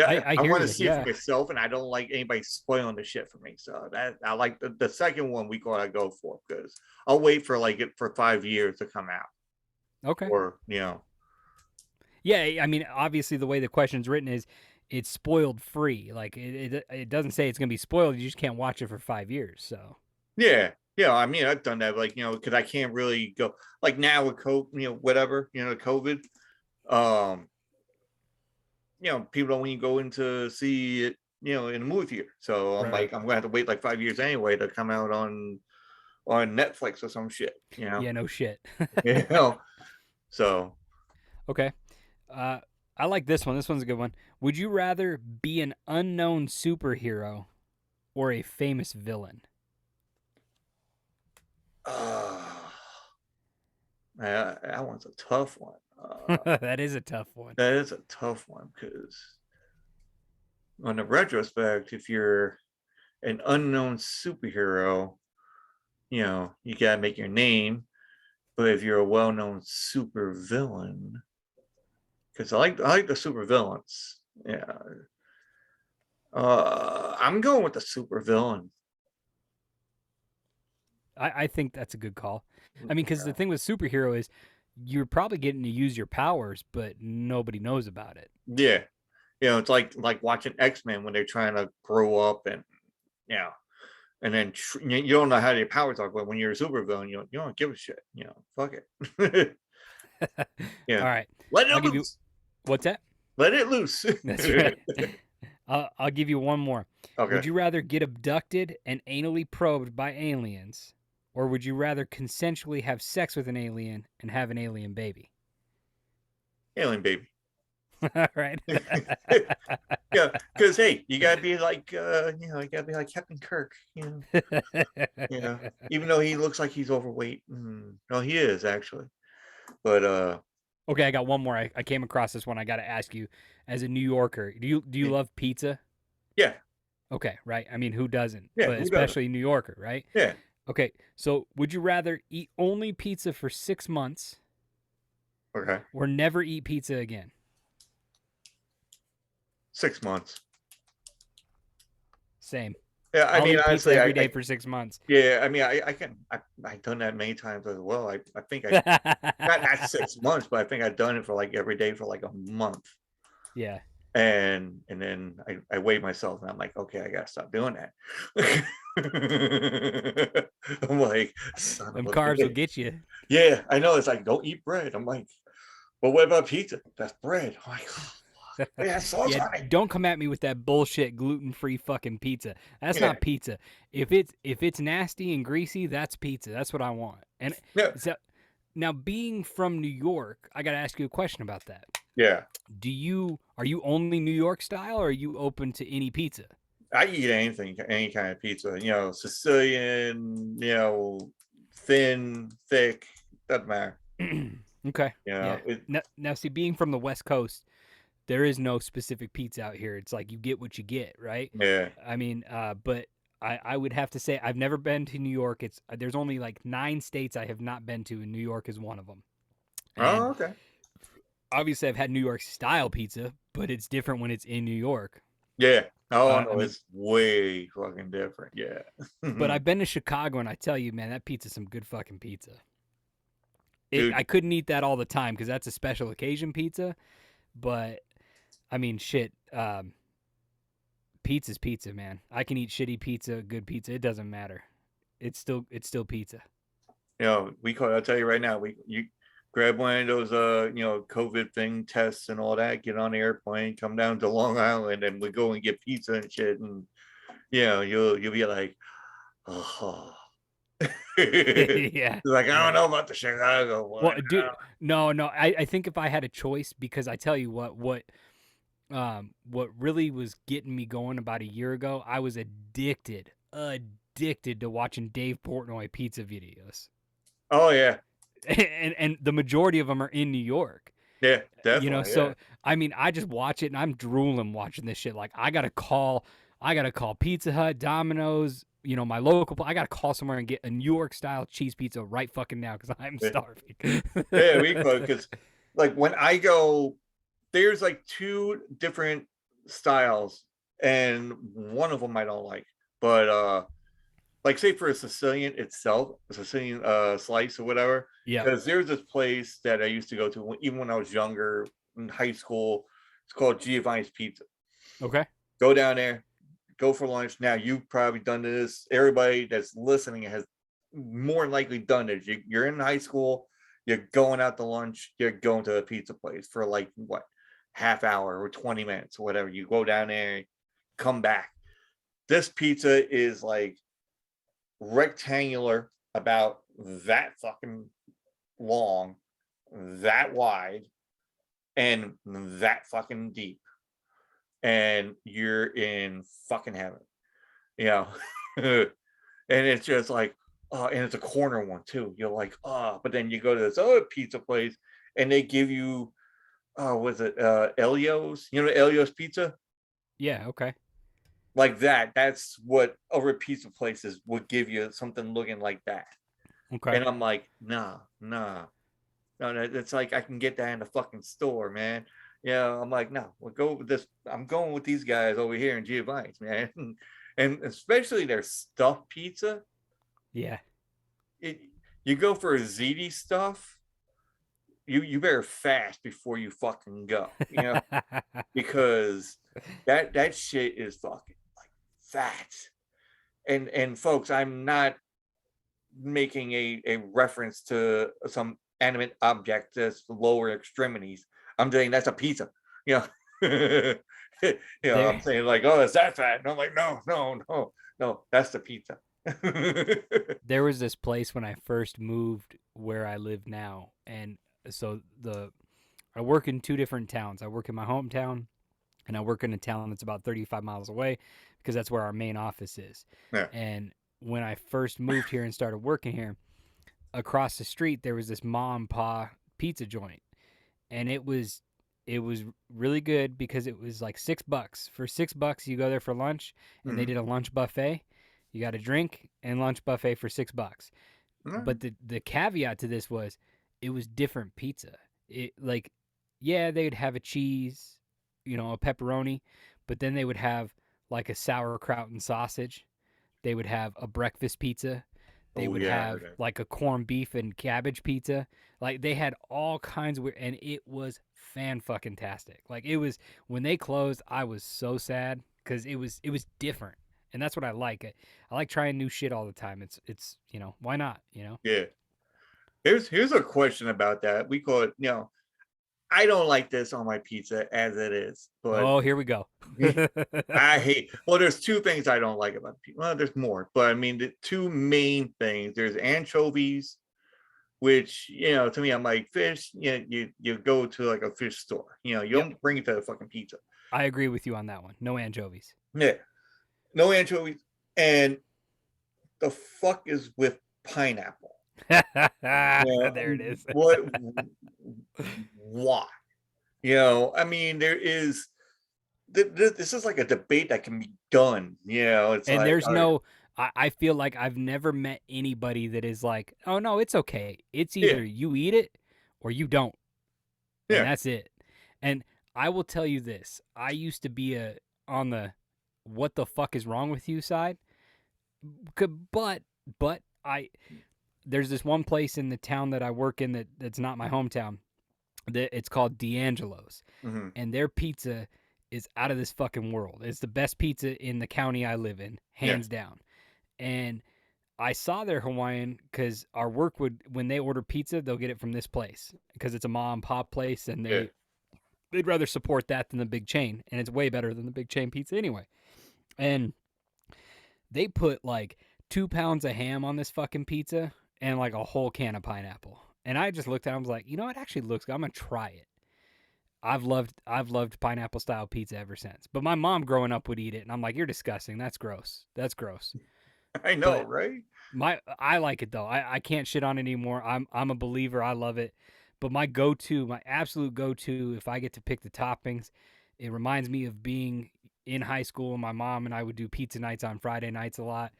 I I hear want to you. see it for Yeah. myself, and I don't like anybody spoiling the shit for me. So that I like the second one we got to go for because I'll wait for like it for 5 years to come out, Okay. or Yeah, I mean, obviously the way the question's written is it's spoiled free. Like it doesn't say it's gonna be spoiled. You just can't watch it for 5 years. So yeah, yeah. I mean, I've done that, like because I can't really go like now with COVID, whatever, COVID. Um, people don't want to go in to see it, in a movie theater. So I'm right. like, I'm gonna have to wait like 5 years anyway to come out on Netflix or some shit. Yeah, no shit. You know. So Okay. Uh, I like this one. This one's a good one. Would you rather be an unknown superhero or a famous villain? uh, that one's a tough one. That is a tough one. That is a tough one because on the retrospect, if you're an unknown superhero, you gotta make your name. But if you're a well-known super villain, because I like the super villains. Yeah. I'm going with the super villain. I think that's a good call. I mean, because the thing with superhero is you're probably getting to use your powers, but nobody knows about it. Yeah. It's like watching X-Men when they're trying to grow up and yeah. And then you don't know how your powers are, but when you're a super villain, you don't give a shit. Fuck it. All Yeah. right. Let I'll it give you loose. what's that? Let it loose. That's right. I'll give you one more. Okay. Would you rather get abducted and anally probed by aliens, or would you rather consensually have sex with an alien and have an alien baby? Alien baby. All right. Yeah, because hey, you gotta be like you gotta be like Captain Kirk, even though he looks like he's overweight. No, he is actually. But Okay, I got one more. I came across this one. I got to ask you, as a New Yorker, do you love pizza? yeah, Okay, right. I mean, who doesn't? yeah, But who doesn't? especially New Yorker, right? Yeah. Okay, so would you rather eat only pizza for 6 months Okay. or never eat pizza again? 6 months. Same. Yeah, I I'll mean eat pizza honestly, every day for 6 months. yeah, I mean I've done that many times as well. I think I not 6 months, but I think I've done it for like every day for like a month. Yeah. And then I weigh myself and I'm like, okay, I gotta stop doing that. I'm like, son of Them a carbs will bitch. get you. Yeah, I know. It's like, don't eat bread. I'm like, but what about pizza? That's bread. I'm like, it has sauce Yeah, on it. don't come at me with that bullshit gluten-free fucking pizza. That's Yeah. not pizza. If it's nasty and greasy, that's pizza. That's what I want. And Yeah. so, now being from New York, I got to ask you a question about that. Yeah. Are you only New York style or are you open to any pizza? I eat anything, any kind of pizza, Sicilian, thin, thick, doesn't matter. Okay. You know, Yeah. Now see, being from the West Coast, there is no specific pizza out here. It's like you get what you get, right? yeah. I mean, but I would have to say I've never been to New York. There's only like 9 states I have not been to, and New York is one of them. Oh, And okay. obviously, I've had New York style pizza, but it's different when it's in New York. Yeah. Oh I no, mean, it's way fucking different. Yeah. but I've been to Chicago, and I tell you, man, that pizza's some good fucking pizza. Dude, I couldn't eat that all the time because that's a special occasion pizza. But I mean, shit. Pizza's pizza, man. I can eat shitty pizza, good pizza. It doesn't matter. It's still pizza. I'll tell you right now, you grab one of those COVID thing tests and all that, get on the airplane, come down to Long Island, and we go and get pizza and shit, and you'll be like, oh Yeah, Like, I don't yeah. know about the Chicago Well, one. dude, no. I think if I had a choice, because I tell you what really was getting me going about a year ago, I was addicted to watching Dave Portnoy pizza videos, Oh yeah, and the majority of them are in New York. yeah, You know, definitely, yeah. so I mean, I just watch it and I'm drooling watching this shit. Like, I gotta call Pizza Hut, Domino's, you know, my local. I gotta call somewhere and get a New York style cheese pizza right fucking now because I'm Yeah, starving. yeah, we could, because like when I go, there's like two different styles, and one of them I don't like. But like say for a Sicilian itself, a Sicilian slice or whatever, Yep. because there's this place that I used to go to even when I was younger in high school. It's called Giovanni's Pizza. Okay. Go down there, go for lunch. Now you've probably done this. Everybody that's listening has more than likely done this. You're in high school, you're going out to lunch, you're going to a pizza place for like what, half hour or 20 minutes or whatever. You go down there, come back. This pizza is like rectangular, about that fucking long, that wide, and that fucking deep. And you're in fucking heaven, you know. And it's just like, oh, and it's a corner one too. You're like, oh, but then you go to this other pizza place and they give you, oh, was it Elio's? You know, Elio's pizza? Yeah. Okay. Like that. That's what other pizza places would give you, something looking like that. Okay. And I'm like, nah, nah, no, it's like I can get that in the fucking store, man. Yeah, I'm like, no, we'll go with this. I'm going with these guys over here in Giovanni's, man. And especially their stuffed pizza. Yeah. It, you go for a ziti stuff, you better fast before you fucking go, you know, because that shit is fucking like fat. And folks, I'm not making a reference to some animate object that's lower extremities. I'm saying that's a pizza. You know, I'm there saying like, oh, is that fat? And I'm like, no, no, no, no, that's the pizza. there was this place when I first moved where I live now, and so the I work in two different towns. I work in my hometown, and I work in a town that's about 35 miles away because that's where our main office is. Yeah. And when I first moved here and started working here, across the street there was this mom and pa pizza joint, and it was really good because it was like $6. For $6, you go there for lunch, and they Mm-hmm. did a lunch buffet. You got a drink and lunch buffet for $6. Mm-hmm. But the caveat to this was it was different pizza. It like yeah, they'd have a cheese, you know, a pepperoni, but then they would have like a sauerkraut and sausage. They would have a breakfast pizza. They Oh would yeah, I have heard that. like a corned beef and cabbage pizza. Like they had all kinds of weird, and it was fan fucking tastic. Like it was when they closed, I was so sad because it was different, and that's what I like. I like trying new shit all the time. It's why not? Yeah. Here's a question about that. We call it, I don't like this on my pizza as it is, but Oh, here we go. I hate. Well, there's two things I don't like about pizza. Well, there's more, but I mean the two main things. There's anchovies, which to me, I'm like fish. You go to like a fish store. You Yep, don't bring it to a fucking pizza. I agree with you on that one. No anchovies. Yeah, no anchovies. And the fuck is with pineapple? Yeah, There it is. what? Why? I mean, there is. This is like a debate that can be done. It's And like, there's no, I feel like I've never met anybody that is like, oh no, it's okay. It's yeah, either you eat it or you don't, and yeah, that's it. And I will tell you this: I used to be on the what the fuck is wrong with you side, but I there's this one place in the town that I work in that's not my hometown. That it's called D'Angelo's, hmm, and their pizza is out of this fucking world. It's the best pizza in the county I live in, yeah, hands down. And I saw their Hawaiian because our work would when they order pizza, they'll get it from this place because it's a mom and pop place, and yeah, they'd rather support that than the big chain, and it's way better than the big chain pizza anyway. And they put like 2 pounds of ham on this fucking pizza and like a whole can of pineapple. And I just looked at it, I was like, you know, it actually looks good. I'm gonna try it. I've loved pineapple style pizza ever since. But my mom growing up would eat it, and I'm like, you're disgusting. That's gross. That's gross. I know, But right? I like it though. I can't shit on it anymore. I'm a believer. I love it. But my absolute go to, if I get to pick the toppings, it reminds me of being in high school. My mom and I would do pizza nights on Friday nights a lot,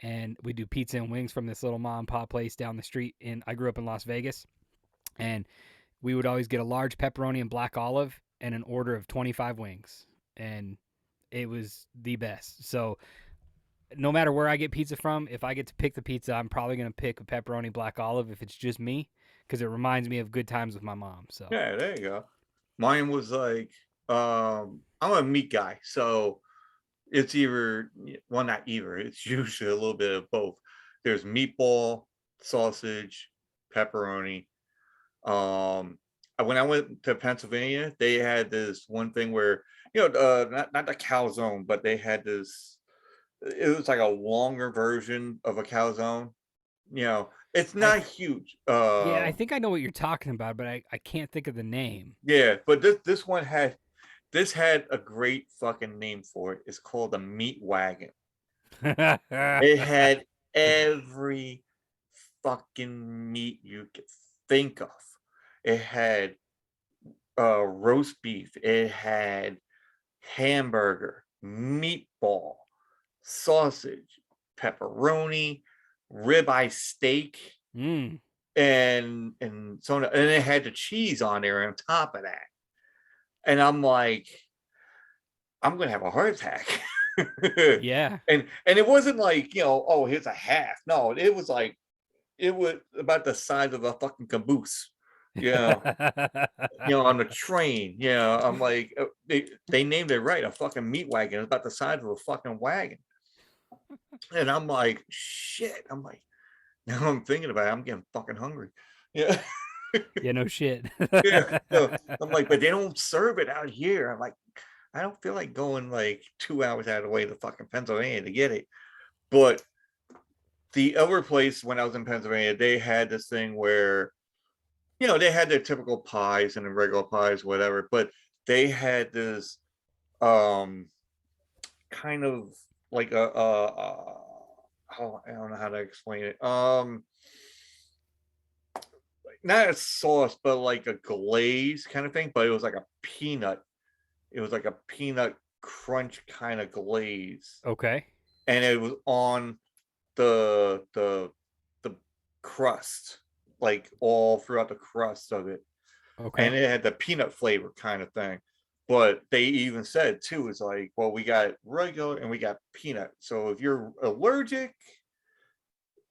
and we do pizza and wings from this little mom and pop place down the street. And I grew up in Las Vegas, and we would always get a large pepperoni and black olive and an order of 25 wings, and it was the best. So no matter where I get pizza from, if I get to pick the pizza, I'm probably gonna pick a pepperoni black olive if it's just me, because it reminds me of good times with my mom. So Yeah, there you go. Mine was like, I'm a meat guy, so it's either, well, not either. It's usually a little bit of both. There's meatball, sausage, pepperoni. Um, when I went to Pennsylvania, they had this one thing where, not the calzone, but they had this. It was like a longer version of a calzone. It's I not huge. yeah, I think I know what you're talking about, but I can't think of the name. Yeah, but this had a great fucking name for it. It's called the Meat Wagon. It had every fucking meat you could think of. It had roast beef. It had hamburger, meatball, sausage, pepperoni, ribeye steak, mm, and so on. And it had the cheese on there on top of that. And I'm like, I'm gonna have a heart attack. yeah. And it wasn't like, oh, here's a half. No, it was about the size of a fucking caboose. Yeah, on the train. Yeah, I'm like, they named it right, a fucking meat wagon. It's about the size of a fucking wagon. And I'm like, shit. I'm like, now I'm thinking about it, I'm getting fucking hungry. Yeah. Yeah, no shit. Yeah. So I'm like, but they don't serve it out here. I'm like, I don't feel like going like 2 hours out of the way to fucking Pennsylvania to get it. But the other place when I was in Pennsylvania, they had this thing where, they had their typical pies and the regular pies, whatever, but they had this kind of like oh, I don't know how to explain it. Not a sauce, but like a glaze kind of thing, but it was like a peanut. It was like a peanut crunch kind of glaze. Okay. And it was on the crust, like all throughout the crust of it. And Okay. it had the peanut flavor kind of thing. But they even said too, it's like, well, we got regular and we got peanut. So if you're allergic,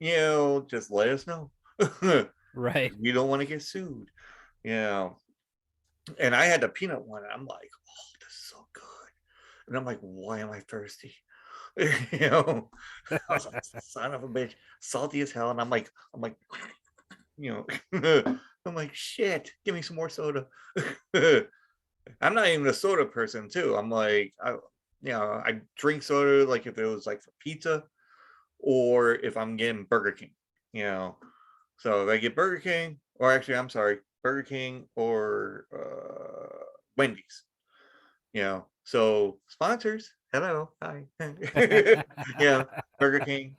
just let us know. Right. We don't want to get sued. And I had the peanut one, and I'm like, oh, this is so good. And I'm like, why am I thirsty? I was like, son of a bitch, salty as hell. And I'm like, I'm like, shit, give me some more soda. I'm not even a soda person too. I'm like, I drink soda like if it was like for pizza or if I'm getting Burger King, So if I get Burger King, or actually, I'm sorry, Burger King or Wendy's, So sponsors, hello, hi, Burger King,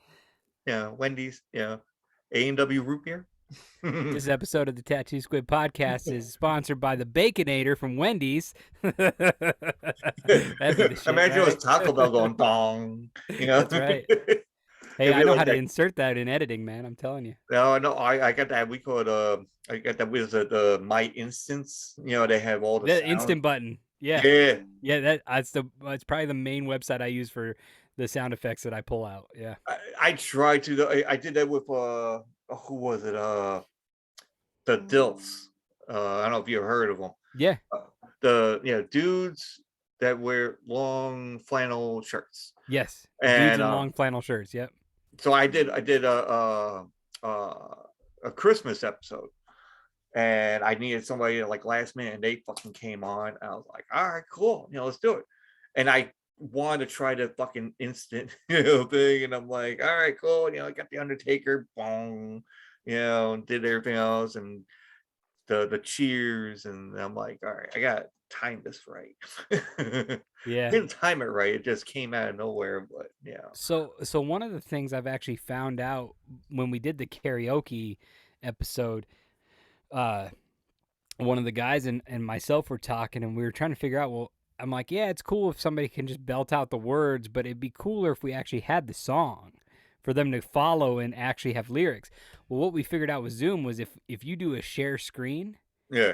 Wendy's, A&W root beer. This episode of the Tattoo Squid podcast is sponsored by the Baconator from Wendy's. That'd be the shit, Imagine it was right? Taco Bell going dong, That's right. Hey, It'd I be know like how to that. insert that in editing, man. I'm telling you. No, I got that. We call it I got that with the My Instance. They have all the The sound. instant button. Yeah. Yeah, Yeah, that's probably the main website I use for the sound effects that I pull out. Yeah. I tried to. I did that with who was it? The Dilfs. I don't know if you've heard of them. Yeah. The dudes that wear long flannel shirts. Yes. Dudes And in long flannel shirts. Yep. so I did a Christmas episode, and I needed somebody like last minute, and they fucking came on. I was like, all right, cool, let's do it. And I want to try the fucking instant, thing, and I'm like, all right, cool. I got the Undertaker, boom, did everything else, and the cheers, and I'm like, all right, I got to time this right. Yeah. Didn't time it right. It just came out of nowhere, but yeah. So one of the things I've actually found out when we did the karaoke episode, uh, one of the guys and myself were talking, and we were trying to figure out. Well, I'm like, yeah, it's cool if somebody can just belt out the words, but it'd be cooler if we actually had the song for them to follow and actually have lyrics. Well, what we figured out with Zoom was if you do a share screen Yeah.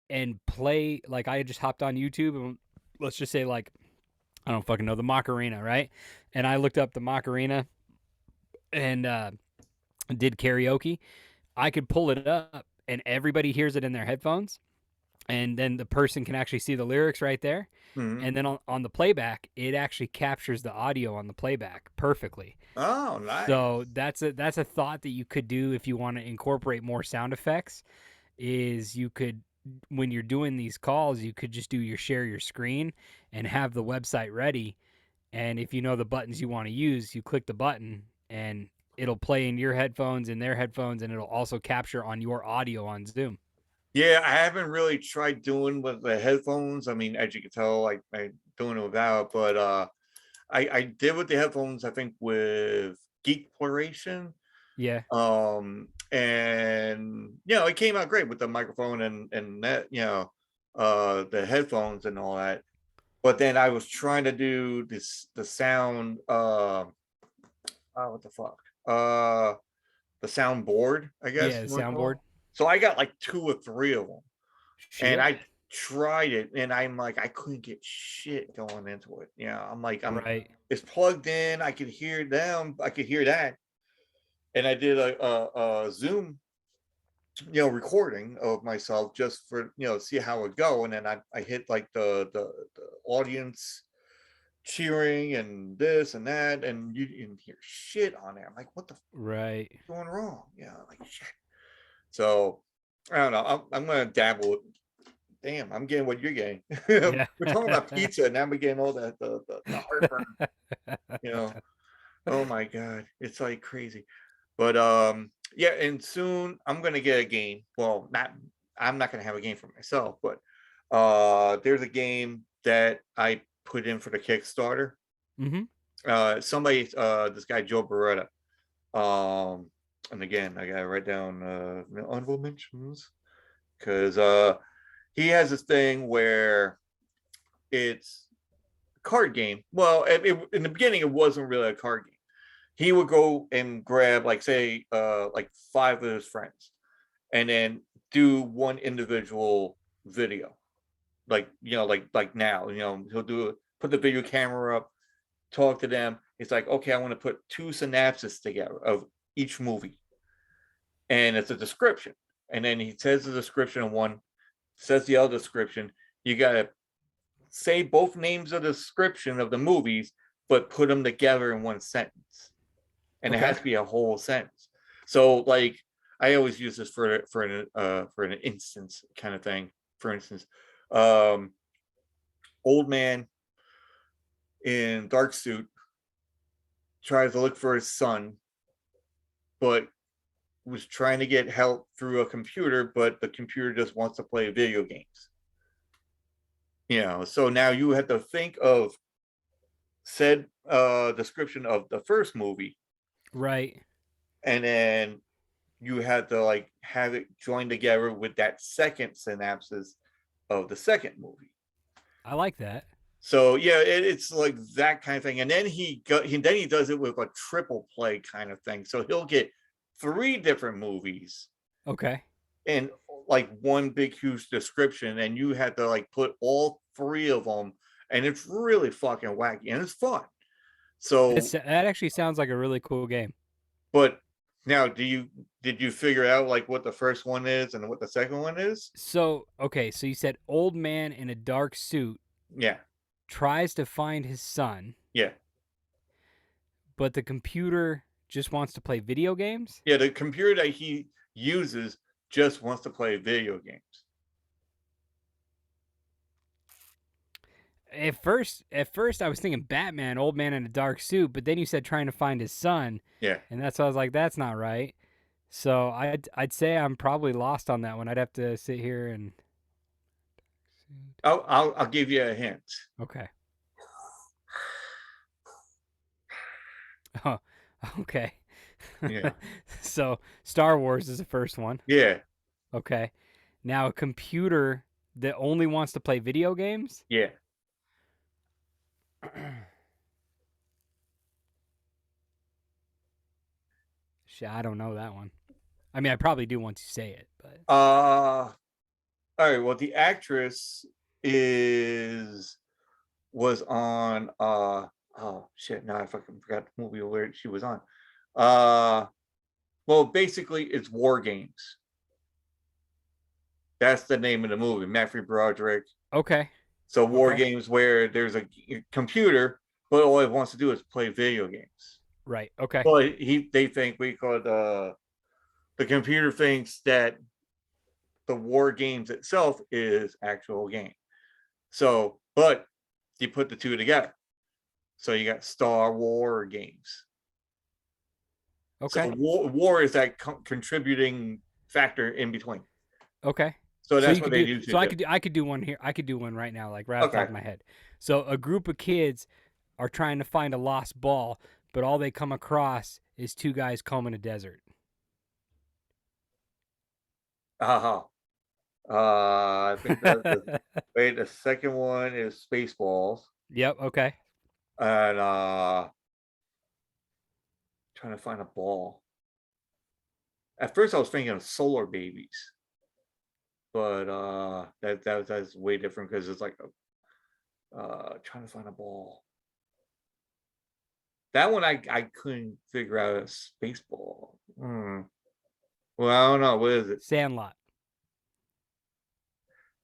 and play, like I just hopped on YouTube and let's just say like I don't fucking know the Macarena, right? And I looked up the Macarena and did karaoke. I could pull it up and everybody hears it in their headphones, and then the person can actually see the lyrics right there. Mhm. And then on the playback, it actually captures the audio on the playback perfectly. Oh, nice. So that's a thought that you could do if you want to incorporate more sound effects. Is you could, when you're doing these calls, you could just do your share your screen and have the website ready. And if you know the buttons you want to use, you click the button and it'll play in your headphones and their headphones, and it'll also capture on your audio on Zoom. Yeah, I haven't really tried doing with the headphones. I mean, as you can tell, like I doing it without, but I did with the headphones, I think with Geekploration. Yeah. And it came out great with the microphone and that, the headphones and all that. But then I was trying to do the sound, what the fuck? The soundboard, I guess Yeah, the you want to call soundboard. it. So I got like two or three of them, and Shit. I tried it, and I'm like, I couldn't get shit going into it. I'm like, Right. it's plugged in. I could hear them. I could hear that, and I did a Zoom, recording of myself just for see how it go, and then I hit like the audience cheering and this and that, and you didn't hear shit on there. I'm like, what the f- Right. going wrong? Like shit. So I don't know. I'm gonna dabble. Damn, I'm getting what you're getting. Yeah. We're talking about pizza, and now we're getting all that the heartburn. You know, oh my god, it's like crazy. But yeah, and soon I'm gonna get a game. Well, not I'm not gonna have a game for myself, but there's a game that I put in for the Kickstarter. Mm-hmm. Somebody, this guy Joe Beretta. Um, and again, I gotta write down honorable mentions because he has this thing where it's a card game. Well, in the beginning, it wasn't really a card game. He would go and grab, like, say, like five of his friends, and then do one individual video. Like like now, he'll put the video camera up, talk to them. It's like, okay, I want to put two synapses together of each movie, and it's a description, and then he says the description of one, says the other description. You gotta say both names of the description of the movies, but put them together in one sentence, and it has Okay. to be a whole sentence. So, like, I always use this for an instance kind of thing. For instance, um, old man in dark suit tries to look for his son, but was trying to get help through a computer, but the computer just wants to play video games. So now you have to think of said description of the first movie, Right. and then you have to like have it joined together with that second synapses of the second movie. I like that. So yeah, it's like that kind of thing, and then then he does it with a triple play kind of thing. So he'll get three different movies Okay. in like one big huge description, and you have to like put all three of them, and it's really fucking wacky and it's fun. So, That actually sounds like a really cool game. but now, did you figure out like what the first one is and what the second one is? So, okay, so you said old man in a dark suit Yeah, tries to find his son, yeah, but the computer just wants to play video games? yeah. The computer that he uses just wants to play video games. At first, I was thinking Batman, old man in a dark suit, but then you said trying to find his son, Yeah. and that's why I was like, that's not right. So I'd say I'm probably lost on that one. I'd have to sit here and. I'll give you a hint. Okay. Oh, okay. Yeah. So Star Wars is the first one. Yeah. Okay. Now a computer that only wants to play video games. Yeah. Shit, I don't know that one. I mean, I probably do once you say it, but All right. Well, the actress was on oh shit, now I fucking forgot the movie where she was on. Well, basically it's War Games. That's the name of the movie, Matthew Broderick. okay. So War Okay. Games where there's a computer, but all it wants to do is play video games. Right. Okay. But they think we could the computer thinks that the War Games itself is actual game. So, but you put the two together. So you got Star War Games. So Okay. war is that contributing factor in between. Okay. So So that's you what could they do. usually So do. I could do one here. I could do one right now, like right off the top Okay. of my head. So a group of kids are trying to find a lost ball, but all they come across is two guys combing a desert. Uh-huh. I think that's the second one is Spaceballs. Yep. Okay. And trying to find a ball. At first I was thinking of Solar Babies. But that's way different because it's like trying to find a ball. That one I couldn't figure out a Spaceball. Well, I don't know. What is it? Sandlot.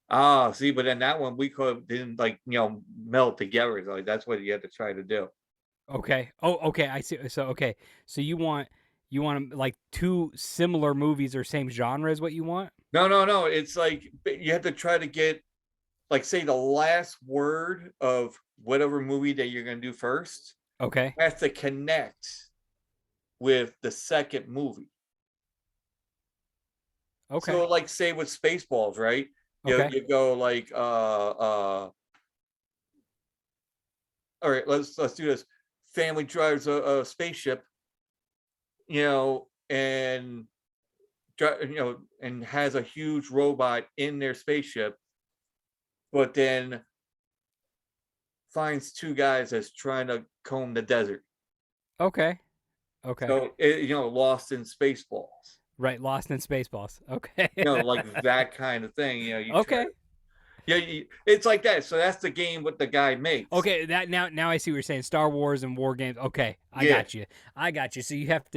Ah, see, but then that one we could didn't like melt together. Like that's what you had to try to do. Okay. Oh, okay. I see. So okay. So you want like two similar movies or same genre is what you want? No. It's like you have to try to get like say the last word of whatever movie that you're gonna do first Okay. has to connect with the second movie. Okay. So like say with Spaceballs, right? Okay. You go like all right, let's do this. Family drives a spaceship, and and has a huge robot in their spaceship, but then finds two guys that's trying to comb the desert. Okay. Okay. So lost in Spaceballs. Right. Lost in Spaceballs. Okay. Like that kind of thing. You try. Okay. Yeah, it's like that. So that's the game what the guy makes. Okay, that now I see what you're saying. Star Wars and war games. Okay, I Yeah. got you. I got you. So you have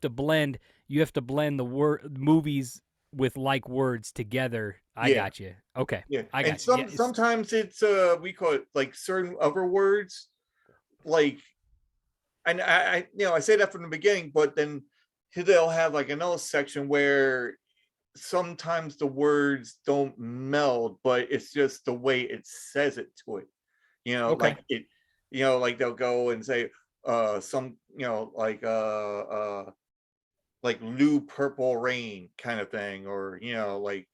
to blend the word movies with like words together. I Yeah. got you. Okay. Yeah. I And got you. Yeah, sometimes it's we call it like certain other words, like, and I say that from the beginning, but then they'll have like another section where sometimes the words don't meld, but it's just the way it says it to it. okay. Like it, like they'll go and say some, like Lou Purple Rain kind of thing, or like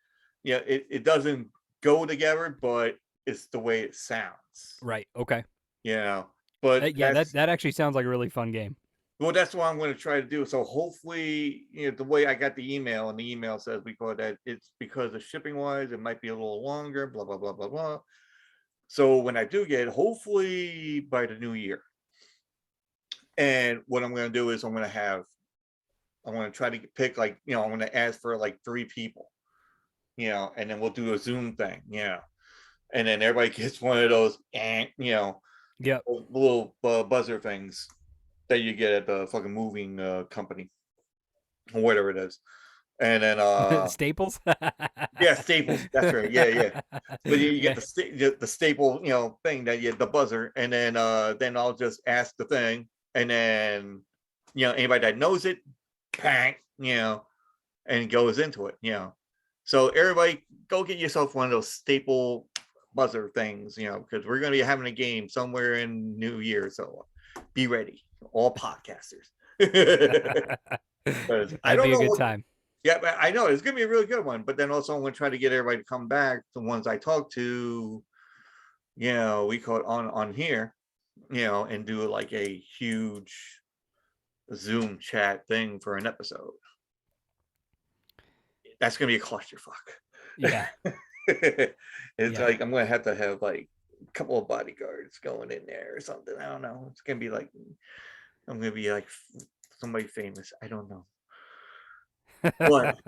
it doesn't go together, but it's the way it sounds. Right. Okay. But Yeah, that actually sounds like a really fun game. well, that's what I'm going to try to do. So hopefully, the way I got the email, and the email says we call that it's because of shipping wise, it might be a little longer, blah blah blah blah blah. So when I do get it, hopefully by the new year. And what I'm going to do is I'm going to try to pick like, I'm going to ask for like 3 people, and then we'll do a Zoom thing, and then everybody gets one of those, Yep. little buzzer things that you get at the fucking moving company or whatever it is. And then Staples. yeah, Staples. That's right. Yeah. But you Yeah. get the staple, thing that you the buzzer, and then I'll just ask the thing, and then anybody that knows it, bang, and goes into it. So everybody, go get yourself one of those staple buzzer things, because we're going to be having a game somewhere in New Year. So be ready, all podcasters. Because I That'd don't be a know good what. time. Yeah, but I know it's gonna be a really good one. But then also I'm gonna try to get everybody to come back. The ones I talk to, we call it on here, and do like a huge Zoom chat thing for an episode. That's gonna be a clusterfuck. Yeah. It's Yeah. like I'm gonna have like a couple of bodyguards going in there or something. I don't know. It's gonna be like I'm gonna be like somebody famous. I don't know. But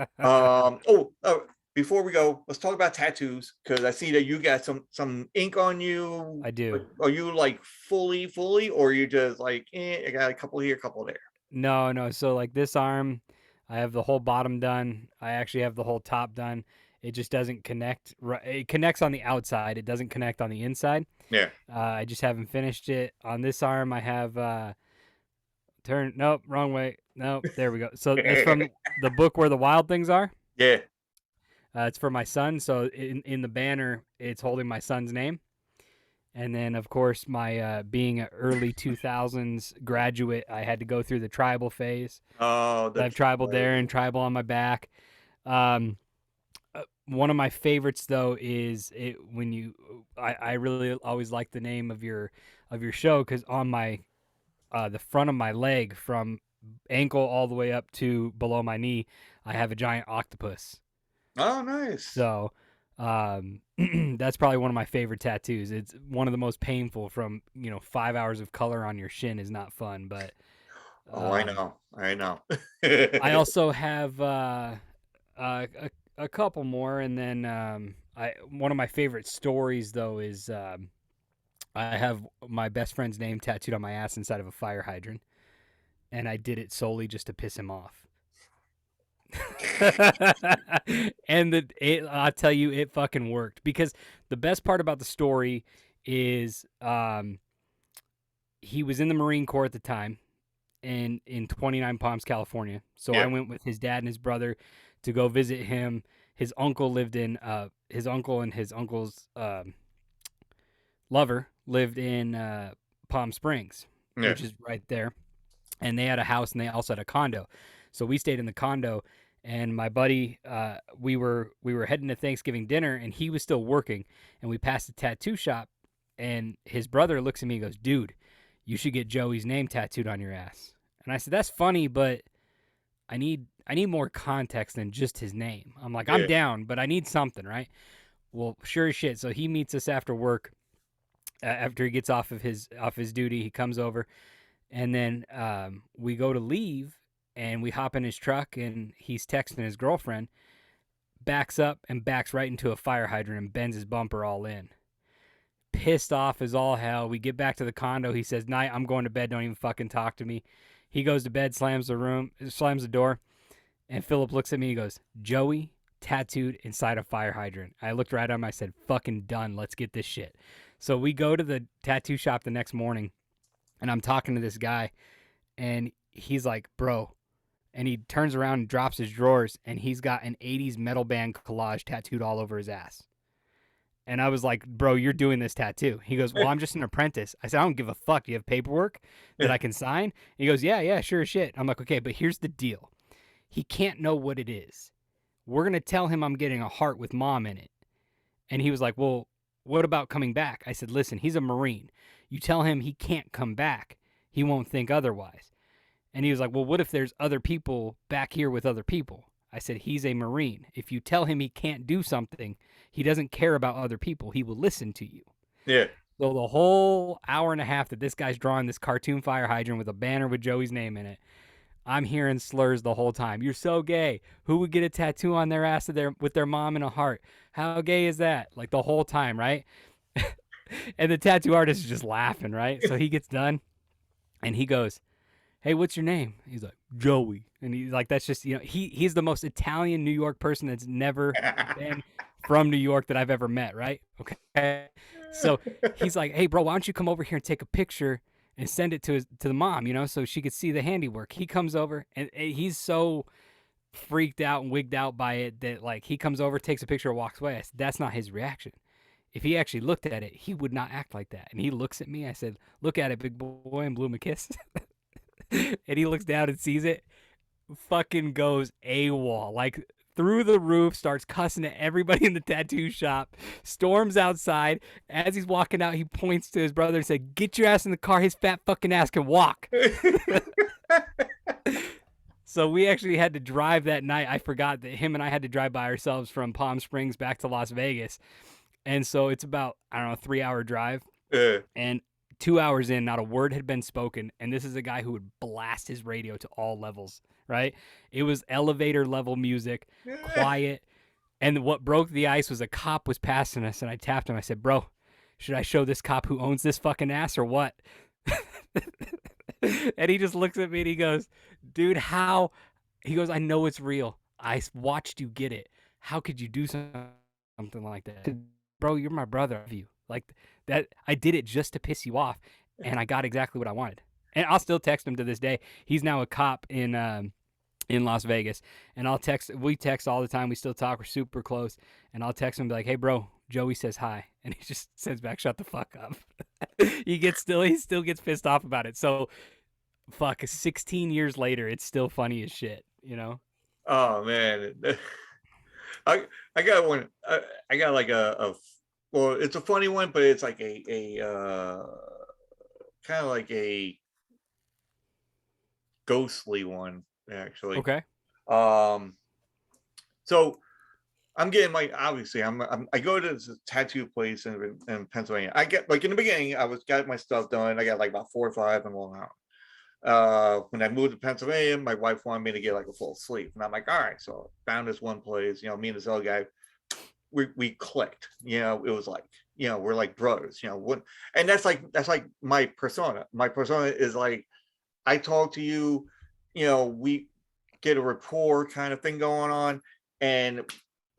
before we go, let's talk about tattoos because I see that you got some ink on you. I do. But are you like fully, or are you just like, I got a couple here, a couple there? No. So like this arm, I have the whole bottom done. I actually have the whole top done. It just doesn't connect. It connects on the outside. It doesn't connect on the inside. Yeah. I just haven't finished it. On this arm, I have turn. Nope, wrong way. Nope, there we go. So that's from the book Where the Wild Things Are. Yeah. It's for my son. So in the banner, it's holding my son's name. And then, of course, my being an early 2000s graduate, I had to go through the tribal phase. Oh, I have tribal there and tribal on my back. One of my favorites though is when you. I really always like the name of your show because on my the front of my leg from ankle all the way up to below my knee, I have a giant octopus. Oh, nice. So that's probably one of my favorite tattoos. It's one of the most painful. From 5 hours of color on your shin is not fun, but I know. I also have a couple more, and then one of my favorite stories though is I have my best friend's name tattooed on my ass inside of a fire hydrant, and I did it solely just to piss him off. And I'll tell you, it fucking worked because the best part about the story is he was in the Marine Corps at the time in 29 Palms, California. So I went with his dad and his brother to go visit him. His uncle lived in his uncle and his uncle's lover lived in Palm Springs, which is right there. And they had a house and they also had a condo. So we stayed in the condo, and my buddy, we were heading to Thanksgiving dinner, and he was still working, and we passed a tattoo shop, and his brother looks at me and goes, "Dude, you should get Joey's name tattooed on your ass." And I said, "That's funny, but I need more context than just his name." I'm like, "I'm down, but I need something, right?" Well, sure as shit. So he meets us after work. After he gets off his duty, he comes over, and then we go to leave. And we hop in his truck, and he's texting his girlfriend, backs up and backs right into a fire hydrant and bends his bumper all in. Pissed off as all hell. We get back to the condo. He says, "Night, I'm going to bed. Don't even fucking talk to me." He goes to bed, slams the door, and Philip looks at me. He goes, "Joey tattooed inside a fire hydrant." I looked right at him. I said, "Fucking done. Let's get this shit." So we go to the tattoo shop the next morning, and I'm talking to this guy, and he's like, "Bro," and he turns around and drops his drawers, and he's got an 80s metal band collage tattooed all over his ass. And I was like, "Bro, you're doing this tattoo." He goes, "Well, I'm just an apprentice." I said, "I don't give a fuck. Do you have paperwork that I can sign?" And he goes, yeah, sure as shit. I'm like, "Okay, but here's the deal. He can't know what it is. We're going to tell him I'm getting a heart with mom in it." And he was like, "Well, what about coming back?" I said, "Listen, he's a Marine. You tell him he can't come back. He won't think otherwise." And he was like, "Well, what if there's other people back here with other people?" I said, "He's a Marine. If you tell him he can't do something, he doesn't care about other people. He will listen to you." Yeah. So the whole hour and a half that this guy's drawing this cartoon fire hydrant with a banner with Joey's name in it, I'm hearing slurs the whole time. "You're so gay. Who would get a tattoo on their ass with their mom in a heart? How gay is that?" Like the whole time, right? And the tattoo artist is just laughing, right? So he gets done, and he goes, "Hey, what's your name?" He's like, "Joey." And he's like, that's just, he's the most Italian New York person that's never been from New York that I've ever met, right? Okay. So he's like, "Hey, bro, why don't you come over here and take a picture and send it to the mom, so she could see the handiwork." He comes over, and he's so freaked out and wigged out by it that, like, he comes over, takes a picture, and walks away. I said, that's not his reaction. if he actually looked at it, he would not act like that. And he looks at me. I said, "Look at it, big boy," and blew him a kiss. And he looks down and sees it. Fucking goes AWOL, like through the roof, starts cussing at everybody in the tattoo shop, storms outside. As he's walking out, he points to his brother and said, "Get your ass in the car. His fat fucking ass can walk." So we actually had to drive that night. I forgot that him and I had to drive by ourselves from Palm Springs back to Las Vegas. And so it's about, I don't know, 3-hour drive. Yeah. And 2 hours in, not a word had been spoken. And this is a guy who would blast his radio to all levels, right? It was elevator level music, quiet. And what broke the ice was a cop was passing us. And I tapped him. I said, "Bro, should I show this cop who owns this fucking ass or what?" And he just looks at me and he goes, "Dude, how?" He goes, "I know it's real. I watched you get it. How could you do something like that? Bro, you're my brother. Of you. Like that, I did it just to piss you off, and I got exactly what I wanted." And I'll still text him to this day. He's now a cop in Las Vegas, and we text all the time. We still talk. We're super close, and I'll text him and be like, "Hey, bro, Joey says hi," and he just sends back, "Shut the fuck up." He still gets pissed off about it. So, fuck, 16 years later, it's still funny as shit, you know? Oh man, I got one. I got like well, it's a funny one, but it's like a kind of like a ghostly one actually. Okay. So I'm getting my obviously I go to this tattoo place in Pennsylvania. I get like in the beginning I got my stuff done. I got like about 4 or 5 in Long Island. When I moved to Pennsylvania, my wife wanted me to get like a full sleeve, and I'm like, all right. So I found this one place. You know, me and this other guy, we clicked. You know, it was like, you know, we're like brothers. You know, what? And that's like my persona. My persona is like I talk to you. You know, we get a rapport kind of thing going on, and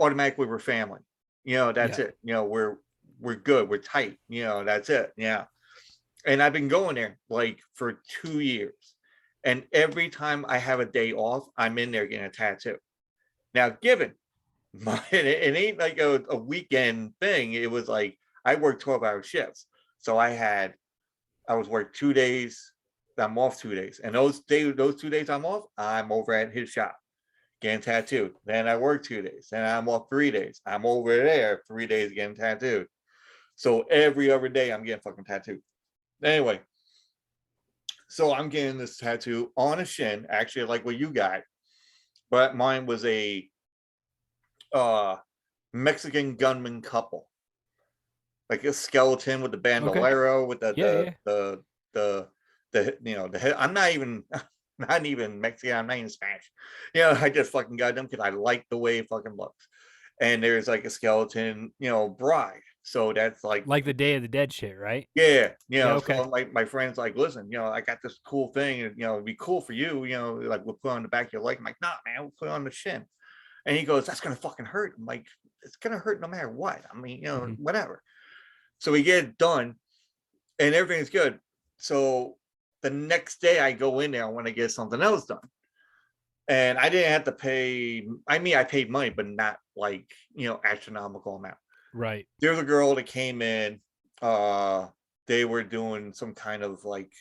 automatically we're family. You know, that's Yeah. it. You know, we're good. We're tight. You know, that's it. Yeah. And I've been going there like for 2 years. And every time I have a day off, I'm in there getting a tattoo. Now, given it ain't like a weekend thing, it was like I worked 12-hour shifts. So I was work 2 days, I'm off 2 days. And those 2 days I'm off, I'm over at his shop getting tattooed. Then I work 2 days, and I'm off 3 days. I'm over there 3 days getting tattooed. So every other day I'm getting fucking tattooed. Anyway, so I'm getting this tattoo on a shin, actually like what you got, but mine was a uh Mexican gunman couple, like a skeleton with the Okay. bandolero with Yeah, yeah. the you know the head. I'm not even not even Mexican. I'm not even Spanish. You know, I just fucking got them because I like the way it fucking looks. And there's like a skeleton, you know, bride. So that's like Like the Day of the Dead shit, right? yeah, you Yeah, know, okay. so my friend's like, listen, you know, I got this cool thing, and you know, it'd be cool for you, you know, like we'll put it on the back of your leg. I'm like, nah, man, we'll put it on the shin. And he goes, that's gonna fucking hurt. I'm like, it's gonna hurt no matter what. I mean, you know, Mm-hmm. whatever. So we get it done, and everything's good. So the next day I go in there, I want to get something else done. And I didn't have to pay. I mean, I paid money, but not like, you know, astronomical amount. Right. There's a girl that came in. Uh, they were doing some kind of like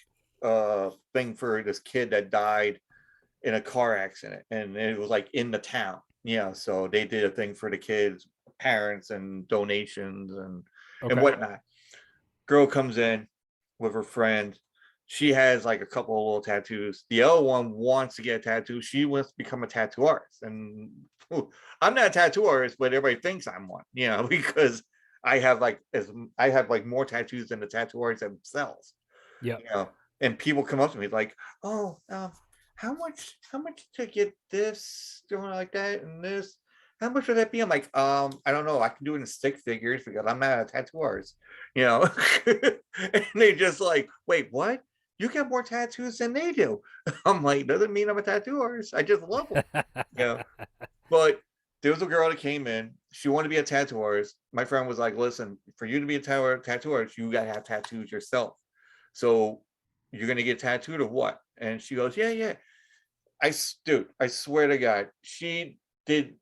thing for this kid that died in a car accident, and it was like in the town. Yeah, so they did a thing for the kids, parents, and donations and Okay. whatnot. Girl comes in with her friend. She has like a couple of little tattoos. The other one wants to get a tattoo. She wants to become a tattoo artist. And I'm not a tattoo artist, but everybody thinks I'm one, you know, because I have like more tattoos than the tattoo artists themselves, Yep. you know. And people come up to me like, oh, how much to get this doing like that and this? How much would that be? I'm like, I don't know. I can do it in stick figures because I'm not a tattoo artist, you know. And they just like, wait, what? You get more tattoos than they do. I'm like, doesn't mean I'm a tattoo artist. I just love them, you know. But there was a girl that came in. She wanted to be a tattoo artist. My friend was like, listen, for you to be a tattoo artist, you gotta have tattoos yourself. So you're gonna get tattooed or what? And she goes, yeah, yeah. Dude, I swear to God, she did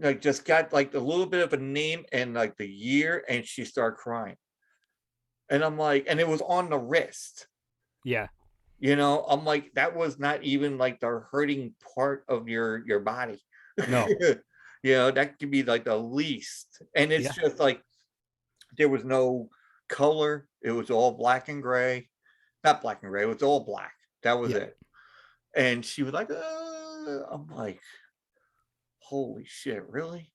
like just got like a little bit of a name and like the year, and she started crying. And I'm like, and it was on the wrist. Yeah. I'm like, that was not even like the hurting part of your body. No. That could be like the least. And it's Yeah. just like there was no color. It was all black and gray. Not black and gray, it was all black. That was Yeah. it. And she was like, I'm like, holy shit, really?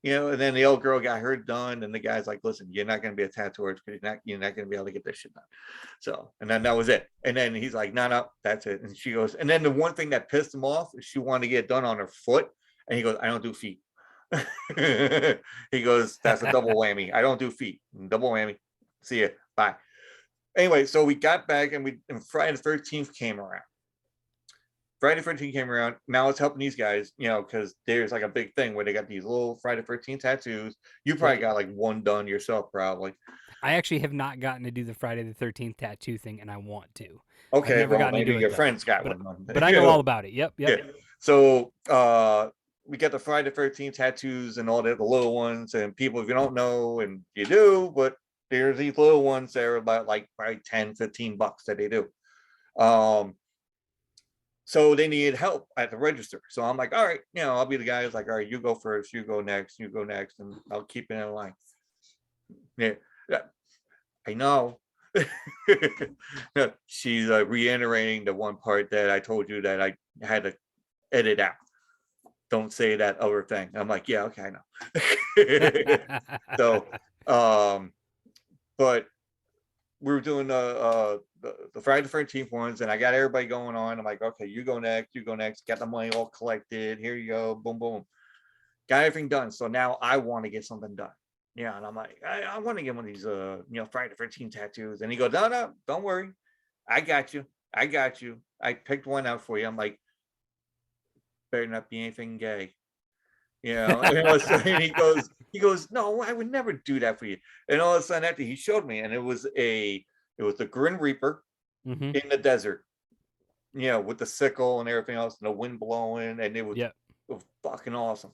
And then the old girl got her done, and the guy's like, listen, you're not gonna be a tattooer because you're not gonna be able to get this shit done. So, and then that was it. And then he's like, no, that's it. And she goes, and then the one thing that pissed him off is she wanted to get it done on her foot. And he goes, I don't do feet. He goes, that's a double whammy. I don't do feet. Double whammy. See ya. Bye. Anyway, so we got back, and Friday the 13th came around. Friday the 13th came around. Now it's helping these guys, because there's like a big thing where they got these little Friday the 13th tattoos. You probably Right. got like one done yourself, probably. I actually have not gotten to do the Friday the 13th tattoo thing, and I want to. I've Okay, never well, gotten to maybe do it your though. friends got But one done. but I know all about it. Yep. Yeah. So we got the Friday the 13th tattoos and all the little ones. And people, if you don't know, and you do, but there's these little ones that are about like probably 10, $15 that they do. So they needed help at the register. So I'm like, all right, I'll be the guy who's like, all right, you go first, you go next, and I'll keep it in line. Yeah, I know. She's reiterating the one part that I told you that I had to edit out. Don't say that other thing. I'm like, yeah, okay, I know. So, but we were doing the Friday the 13th ones, and I got everybody going on. I'm like, okay, you go next, got the money all collected. Here you go, boom, boom. Got everything done. So now I want to get something done. Yeah, and I'm like, I want to get one of these Friday the 13th tattoos. And he goes, no, don't worry. I got you. I picked one out for you. I'm like, better not be anything gay. And all of a sudden he goes, no, I would never do that for you. And all of a sudden after he showed me, and it was the Grim Reaper Mm-hmm. in the desert, with the sickle and everything else, and the wind blowing, and it was fucking awesome.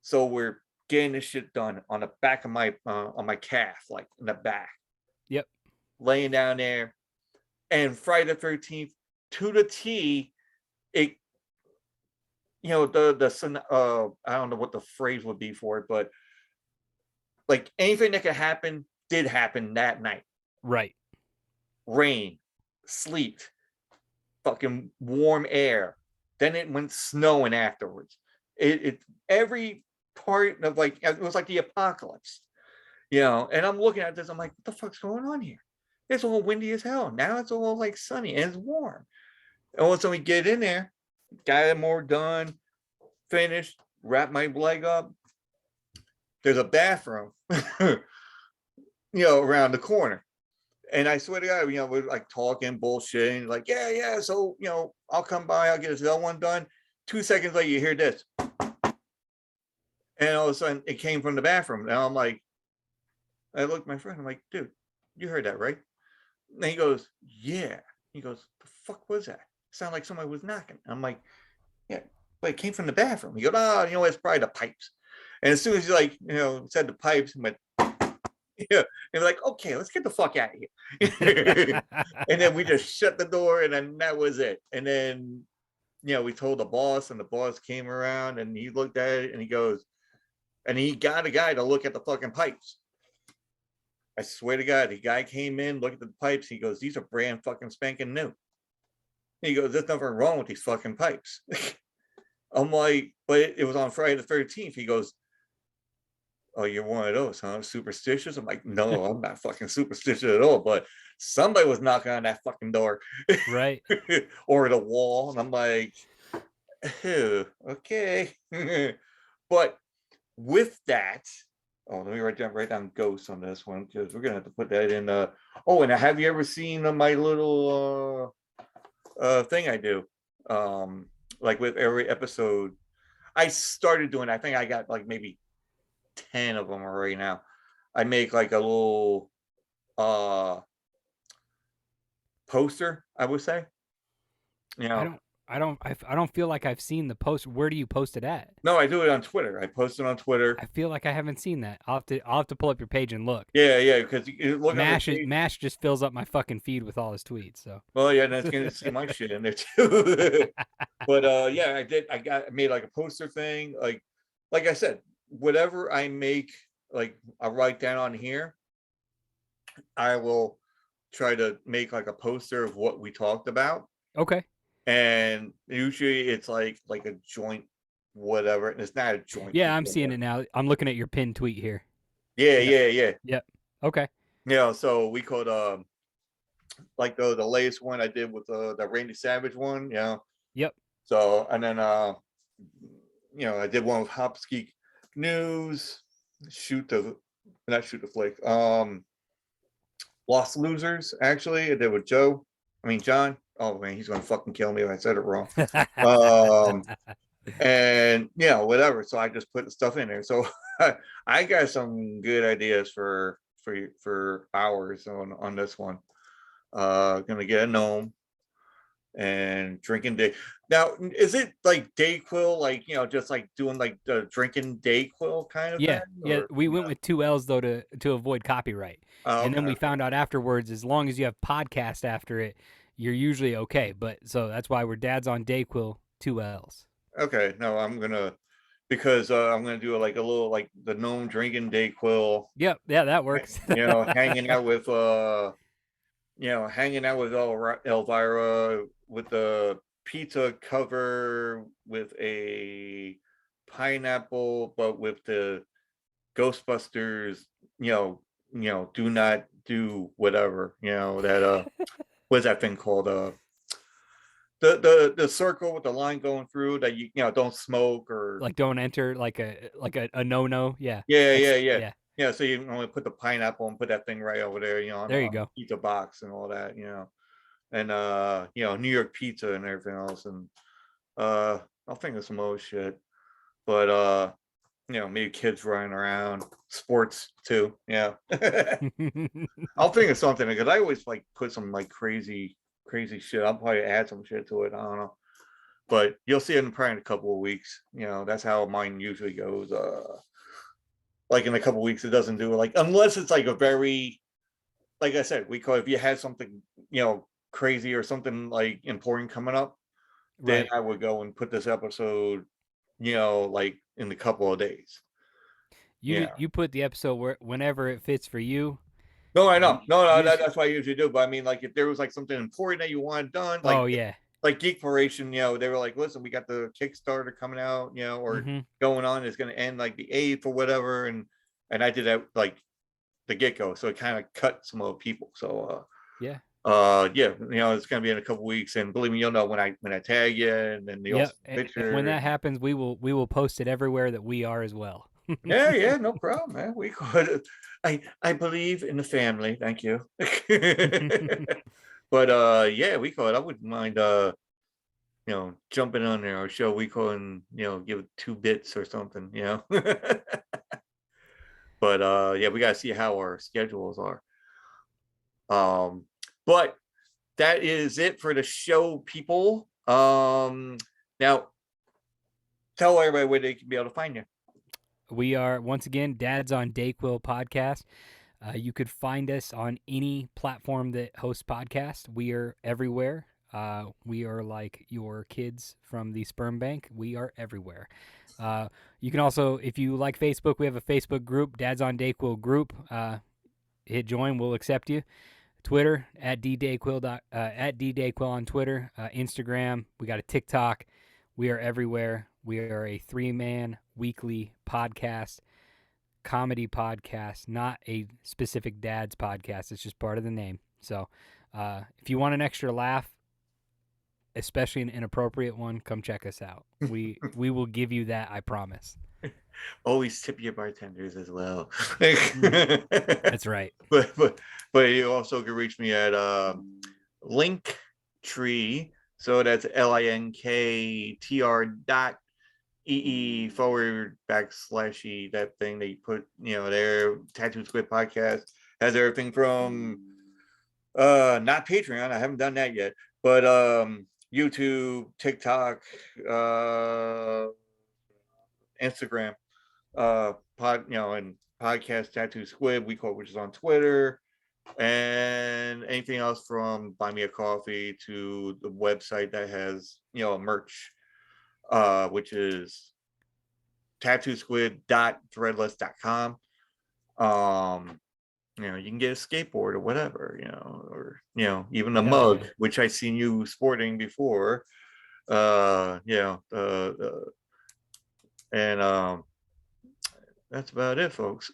So we're getting this shit done on the back of my on my calf, like in the back. Yep. Laying down there, and Friday the 13th to the T, it I don't know what the phrase would be for it, but like anything that could happen did happen that night. Right. Rain, sleet, fucking warm air. Then it went snowing afterwards. It every part of like it was like the apocalypse. And I'm looking at this, I'm like, what the fuck's going on here? It's all windy as hell. Now it's all like sunny and it's warm. And once we get in there, got it more done, finished, wrap my leg up. There's a bathroom, around the corner. And I swear to God, we're like talking bullshit, like, yeah. So, I'll come by, I'll get this other one done. 2 seconds later, you hear this. And all of a sudden it came from the bathroom. Now I'm like, I looked at my friend, I'm like, dude, you heard that, right? And he goes, yeah. He goes, the fuck was that? It sounded like somebody was knocking. I'm like, yeah, but it came from the bathroom. He goes, oh, it's probably the pipes. And as soon as he said the pipes, he went, yeah. And like, okay, let's get the fuck out of here. And then we just shut the door, and then that was it. And then, we told the boss, and the boss came around, and he looked at it, and he goes, and he got a guy to look at the fucking pipes. I swear to God, the guy came in, looked at the pipes. He goes, these are brand fucking spanking new. He goes, there's nothing wrong with these fucking pipes. I'm like, but it was on Friday the 13th. He goes, oh, you're one of those, huh? Superstitious? I'm like, no, I'm not fucking superstitious at all. But somebody was knocking on that fucking door. Right. Or the wall. And I'm like, okay. But with that, let me write down ghosts on this one, because we're gonna have to put that in. And have you ever seen my little thing I do? Like with every episode, I started doing. I think I got like maybe 10 of them right now. I make like a little poster, I would say. I don't I don't feel like I've seen the post. Where do you post it at? No, I do it on Twitter. I post it on Twitter. I feel like I haven't seen that. I'll have to pull up your page and look. Yeah, because you look on the page. Mash just fills up my fucking feed with all his tweets. So Well, yeah, that's gonna see my shit in there too. But yeah, I made like a poster thing. Like I said, whatever I make, like I write down on here, I will try to make like a poster of what we talked about. okay. And usually it's like a joint whatever. And it's not a joint. Yeah, I'm seeing it now. I'm looking at your pinned tweet here. Yeah, Yep. yeah. Yep. Okay. Yeah, so we could like the latest one I did with the Randy Savage one, Yep. So and then I did one with Hopsky News, not shoot the flick. Lost Losers, actually. I did with John. Oh man, he's gonna fucking kill me if I said it wrong. And whatever. So I just put the stuff in there. So I got some good ideas for hours on this one. Gonna get a gnome and drinking day. Now, is it like Dayquil, like just like doing like the drinking Dayquil kind of Yeah, thing? yeah. Or, We went with 2 L's though to avoid copyright, Oh, and then okay. we found out afterwards, as long as you have podcast after it, you're usually okay. But so that's why we're Dad's on Dayquil, 2 L's. Okay, no, because I'm gonna do like a little like the gnome drinking Dayquil, Yep, yeah, that works. hanging out with Elvira with the pizza cover with a pineapple, but with the Ghostbusters, do not do whatever, that what's that thing called? The circle with the line going through that don't smoke or Like don't enter like a no. Yeah. yeah. Yeah. Yeah, so you only put the pineapple and put that thing right over there, on There you the go. pizza box and all that, and New York pizza and everything else, and I'll think of some old shit, but maybe kids running around, sports too, yeah. I'll think of something because I always like put some like crazy shit. I'll probably add some shit to it. I don't know, but you'll see it in probably in a couple of weeks. That's how mine usually goes. Like in a couple of weeks, it doesn't do it, like unless it's like a very, like I said, if you had something crazy or something like important coming up, then Right. I would go and put this episode, like in a couple of days. You put the episode whenever it fits for you. No, I know. No, You just, that's what I usually do. But I mean, like, if there was like something important that you wanted done, oh yeah. like Geek Paration, they were like, listen, we got the Kickstarter coming out, or going on. It's going to end like the 8th or whatever, and I did that like the get go, so it kind of cut some other people. So yeah. It's going to be in a couple weeks, and believe me, you'll know when I tag you, and then the picture. When that happens, we will post it everywhere that we are as well. Yeah, no problem, man. We could. I believe in the family. Thank you. But yeah, we could. I wouldn't mind jumping on there or show we could and give it 2 bits or something, But yeah, we gotta see how our schedules are. But that is it for the show, people. Now tell everybody where they can be able to find you. We are, once again, Dad's on Dayquil podcast. You could find us on any platform that hosts podcasts. We are everywhere. We are like your kids from the sperm bank. We are everywhere. You can also, if you like Facebook, we have a Facebook group, Dad's on Dayquil group. Hit join, we'll accept you. Twitter at @ddayquil on Twitter. Instagram, we got a TikTok. We are everywhere. We are a 3-man weekly podcast, comedy podcast, not a specific dad's podcast. It's just part of the name. So if you want an extra laugh, especially an inappropriate one, come check us out. We will give you that, I promise. Always tip your bartenders as well. That's right. But you also can reach me at Linktree. So that's linktr.ee// that thing that you put there. Tattoo Squid podcast has everything from not Patreon. I haven't done that yet, but YouTube, TikTok, Instagram, and podcast Tattoo Squid, we call it, which is on Twitter, and anything else from Buy Me a Coffee to the website that has, merch, which is tattoosquid.threadless.com. You can get a skateboard or whatever, or even a Hell mug, yeah. which I seen you sporting before. And that's about it, folks.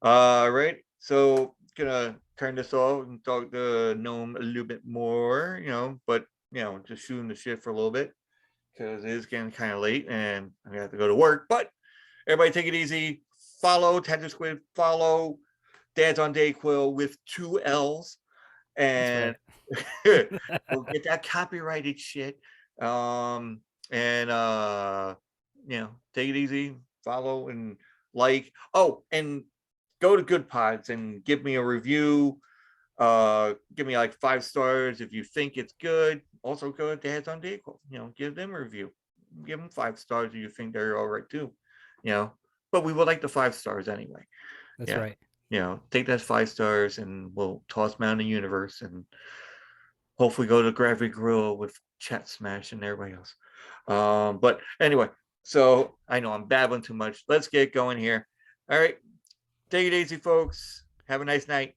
Right. So gonna turn this off and talk to Gnome a little bit more, but just shooting the shit for a little bit because it is getting kind of late and I have to go to work. But everybody take it easy. Follow Tattoo Squid, follow Dad's on Dayquil with 2 L's. That's And right. we'll get that copyrighted shit. And take it easy, follow and like. Oh, and go to Good Pods and give me a review. Give me like 5 stars if you think it's good. Also go to Dad's on Dayquil. Give them a review. Give them 5 stars if you think they're all right too. But we would like the 5 stars anyway. That's Yeah. right. Take that 5 stars and we'll toss them out in the universe and hopefully go to Gravity Grill with Chat Smash and everybody else. But anyway, so I know I'm babbling too much. Let's get going here. All right. Take it easy, folks. Have a nice night.